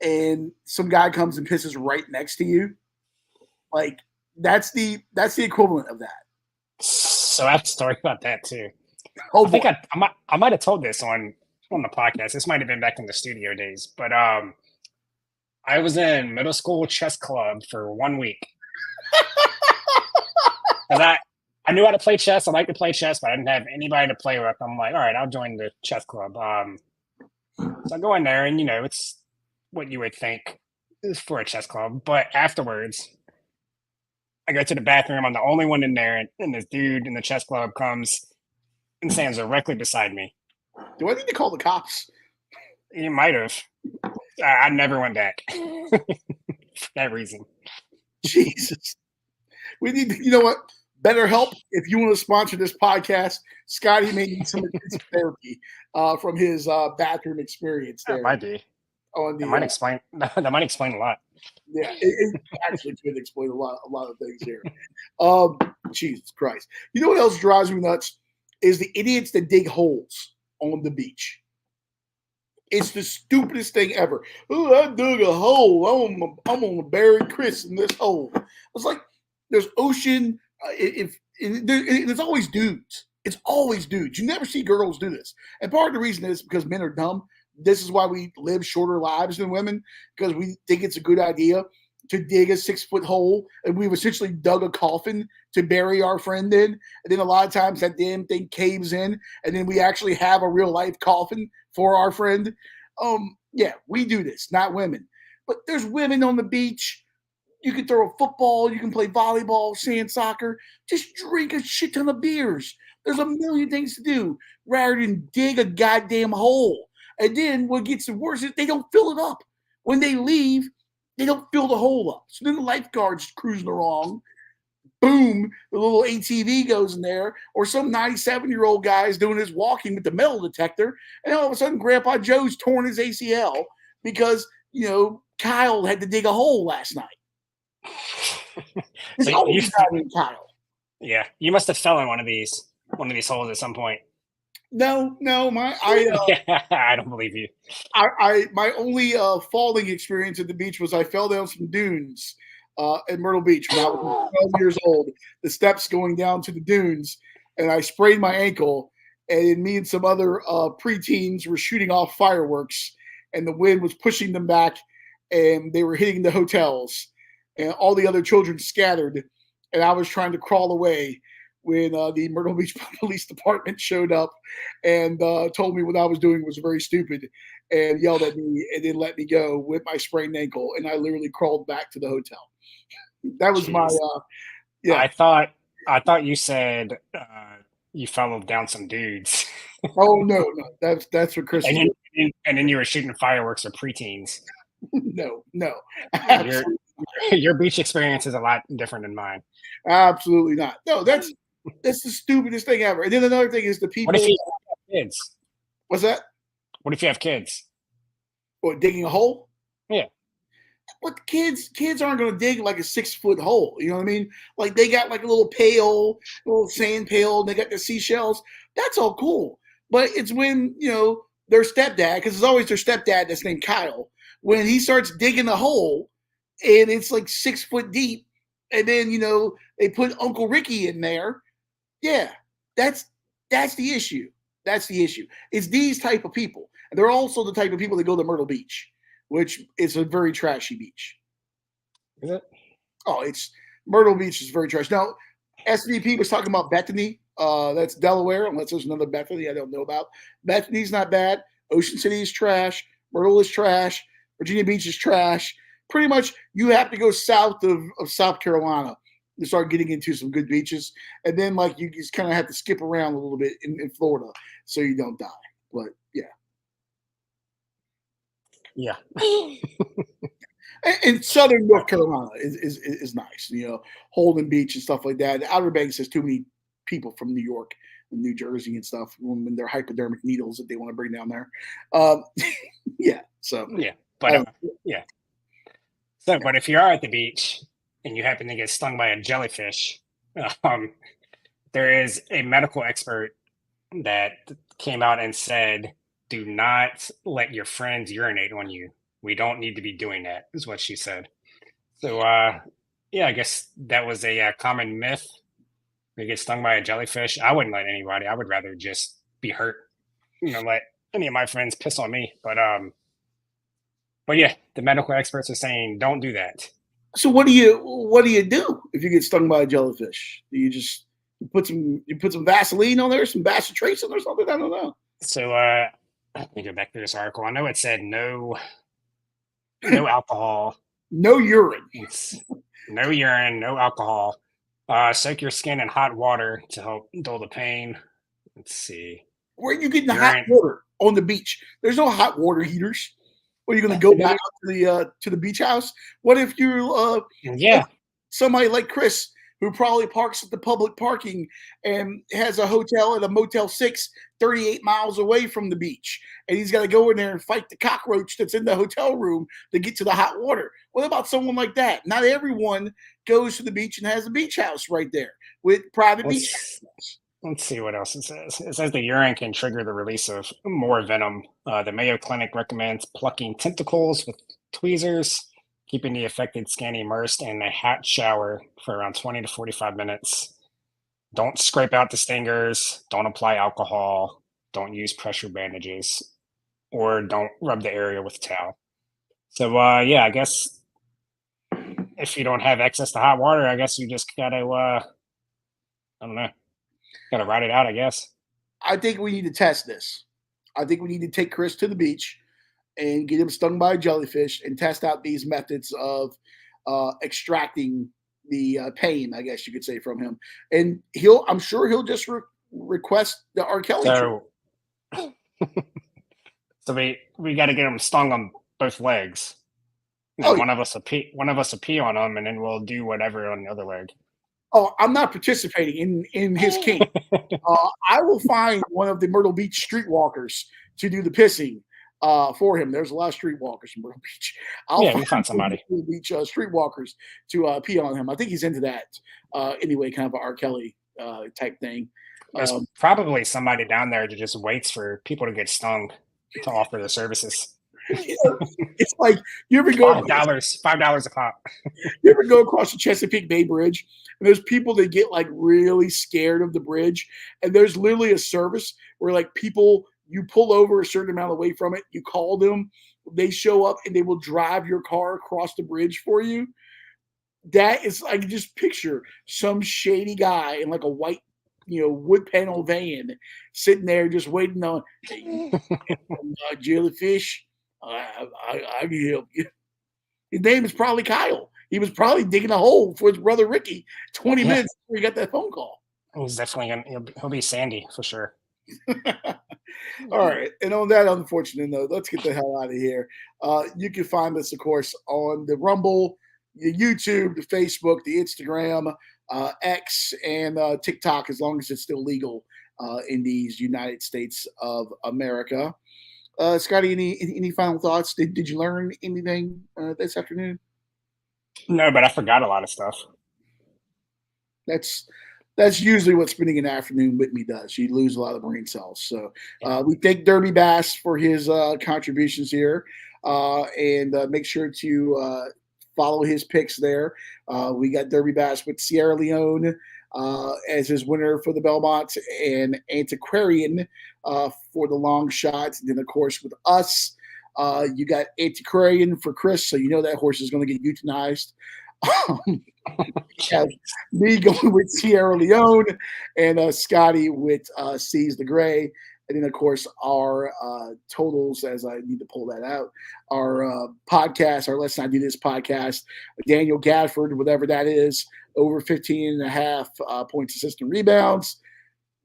and some guy comes and pisses right next to you. Like that's the equivalent of that. So I have a story about that too. Oh, I think I might have told this on the podcast. This might have been back in the studio days, but I was in middle school chess club for 1 week. And I knew how to play chess. I like to play chess, but I didn't have anybody to play with. I'm like, all right, I'll join the chess club. So I go in there, and it's what you would think is for a chess club. But afterwards, I go to the bathroom. I'm the only one in there, and this dude in the chess club comes and stands directly beside me. Do I need to call the cops? He might have. I never went back for that reason. Jesus. We need to, you know what? Better help. If you want to sponsor this podcast, Scotty may need some therapy from his bathroom experience there. That might be. That might explain a lot. Yeah, it actually could explain a lot of things here. Jesus Christ. You know what else drives me nuts? Is the idiots that dig holes on the beach. It's the stupidest thing ever. Oh, I dug a hole. I'm gonna bury Chris in this hole. It's like there's ocean. There's always dudes. It's always dudes. You never see girls do this. And part of the reason is because men are dumb. This is why we live shorter lives than women, because we think it's a good idea to dig a 6-foot hole, and we've essentially dug a coffin to bury our friend in. And then a lot of times that damn thing caves in, and then we actually have a real life coffin for our friend. Yeah, we do this, not women. But there's women on the beach. You can throw a football, you can play volleyball, sand soccer, just drink a shit ton of beers. There's a million things to do rather than dig a goddamn hole. And then what gets worse is they don't fill it up. When they leave, they don't fill the hole up. So then the lifeguard's cruising along. Boom, the little ATV goes in there, or some 97-year-old guy is doing his walking with the metal detector, and all of a sudden Grandpa Joe's torn his ACL because, Kyle had to dig a hole last night. Kyle. Yeah, you must have fell in one of these holes at some point. No, I don't believe you. My only falling experience at the beach was I fell down some dunes at Myrtle Beach when I was 12 years old. The steps going down to the dunes, and I sprained my ankle. and me and some other preteens were shooting off fireworks, and the wind was pushing them back, and they were hitting the hotels, and all the other children scattered, and I was trying to crawl away when the Myrtle Beach Police Department showed up and told me what I was doing was very stupid and yelled at me and then let me go with my sprained ankle, and I literally crawled back to the hotel. That was my yeah. I thought you said you followed down some dudes. Oh no, that's what Chris. And then you were shooting fireworks for preteens. No. Your beach experience is a lot different than mine. Absolutely not. No, that's the stupidest thing ever. And then another thing is the people. What if you have kids? What's that? What if you have kids? What, digging a hole? Yeah. But kids aren't going to dig like a 6-foot hole. You know what I mean? Like they got like a little pail, a little sand pail, and they got the seashells. That's all cool. But it's when, their stepdad, because it's always their stepdad that's named Kyle, when he starts digging a hole and it's like 6 foot deep, and then, they put Uncle Ricky in there. Yeah, that's the issue. That's the issue. It's these type of people. And they're also the type of people that go to Myrtle Beach, which is a very trashy beach. Is it? Oh, Myrtle Beach is very trashy. Now, SVP was talking about Bethany. That's Delaware, unless there's another Bethany I don't know about. Bethany's not bad. Ocean City is trash. Myrtle is trash. Virginia Beach is trash. Pretty much, you have to go south of South Carolina to start getting into some good beaches. And then, you just kind of have to skip around a little bit in Florida so you don't die. But, yeah. Yeah. And southern North Carolina is nice. Holden Beach and stuff like that. The Outer Banks has too many people from New York and New Jersey and stuff when they're hypodermic needles that they want to bring down there. Yeah. So yeah, but yeah. So, but if you are at the beach and you happen to get stung by a jellyfish, there is a medical expert that came out and said, "Do not let your friends urinate on you. We don't need to be doing that," is what she said. So, yeah, I guess that was a common myth. You get stung by a jellyfish. I wouldn't let anybody. I would rather just be hurt. Let any of my friends piss on me. But yeah, the medical experts are saying don't do that. So what do you do if you get stung by a jellyfish? Do you just put some Vaseline on there, some Bacitracin or something? I don't know. So let me go back to this article. I know it said no alcohol, no urine, no urine, no alcohol. Soak your skin in hot water to help dull the pain. Let's see. Where are you getting the hot water on the beach? There's no hot water heaters. Are you going to go back to the beach house? What if you're somebody like Chris who probably parks at the public parking and has a hotel at a Motel 6 38 miles away from the beach, and he's got to go in there and fight the cockroach that's in the hotel room to get to the hot water? What about someone like that? Not everyone goes to the beach and has a beach house right there with private beach house. Let's see what else it says. It says the urine can trigger the release of more venom. The Mayo Clinic recommends plucking tentacles with tweezers, keeping the affected skin immersed in a hot shower for around 20 to 45 minutes. Don't scrape out the stingers. Don't apply alcohol. Don't use pressure bandages. Or don't rub the area with a towel. So, yeah, I guess if you don't have access to hot water, I guess you just got to, I don't know. Got to ride it out, I guess. I think we need to test this. I think we need to take Chris to the beach and get him stung by a jellyfish and test out these methods of extracting the pain, I guess you could say, from him. And I'm sure he'll just request the R. Kelly. So we got to get him stung on both legs. One of us will pee on him, and then we'll do whatever on the other leg. Oh, I'm not participating in his kink. I will find one of the Myrtle Beach streetwalkers to do the pissing for him. There's a lot of streetwalkers in Myrtle Beach. We'll find somebody. Myrtle Beach streetwalkers to pee on him. I think he's into that anyway, kind of a R. Kelly type thing. There's probably somebody down there that just waits for people to get stung to offer the services. It's like you ever go $5 a pop. you ever go across the Chesapeake Bay Bridge and there's people that get like really scared of the bridge, and there's literally a service where like people you pull over a certain amount away from it, you call them, they show up and they will drive your car across the bridge for you. That is like just picture some shady guy in like a white, wood panel van sitting there just waiting on jellyfish. I can help you. His name is probably Kyle. He was probably digging a hole for his brother Ricky 20 minutes before he got that phone call. He's definitely he'll be Sandy for sure. All right. And on that unfortunate note, let's get the hell out of here. You can find us, of course, on the Rumble, the YouTube, the Facebook, the Instagram, X, and TikTok, as long as it's still legal in these United States of America. Scotty, any final thoughts? Did you learn anything this afternoon? No, but I forgot a lot of stuff. That's usually what spending an afternoon with me does. You lose a lot of brain cells. So we thank Derby Bass for his contributions here, and make sure to follow his picks there. We got Derby Bass with Sierra Leone as his winner for the Belmont, and Antiquarian for the long shots. And then, of course, with us, you got Antiquarian for Chris, so you know that horse is going to get euthanized. Me going with Sierra Leone, and Scotty with Seize the Gray. And then, of course, our totals, as I need to pull that out, our podcast, our Let's Not Do This podcast, Daniel Gafford, whatever that is, over 15.5 points, assist, and rebounds.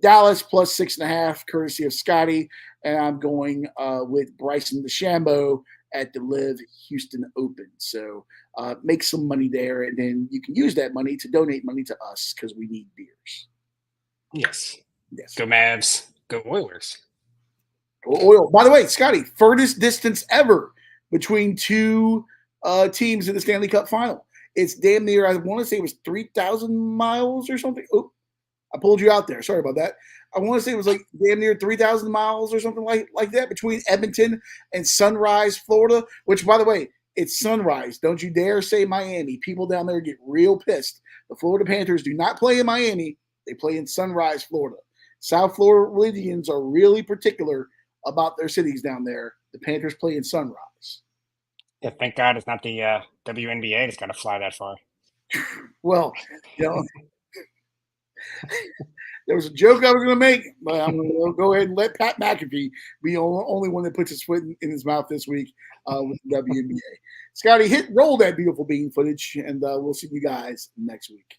Dallas plus 6.5, courtesy of Scotty. And I'm going with Bryson DeChambeau at the Live Houston Open. So make some money there, and then you can use that money to donate money to us because we need beers. Yes. Go Mavs. Go Oilers. Oil. By the way, Scotty, furthest distance ever between two teams in the Stanley Cup final. It's damn near, I want to say it was 3,000 miles or something. Oh, I pulled you out there. Sorry about that. I want to say it was like damn near 3,000 miles or something like that between Edmonton and Sunrise, Florida, which, by the way, it's Sunrise. Don't you dare say Miami. People down there get real pissed. The Florida Panthers do not play in Miami. They play in Sunrise, Florida. South Floridians are really particular about their cities down there. The Panthers play in Sunrise. Yeah, thank God it's not the WNBA that's got to fly that far. Well, there was a joke I was going to make, but I'm going to go ahead and let Pat McAfee be the only one that puts his foot in his mouth this week with the WNBA. Scotty, roll that beautiful bean footage, and we'll see you guys next week.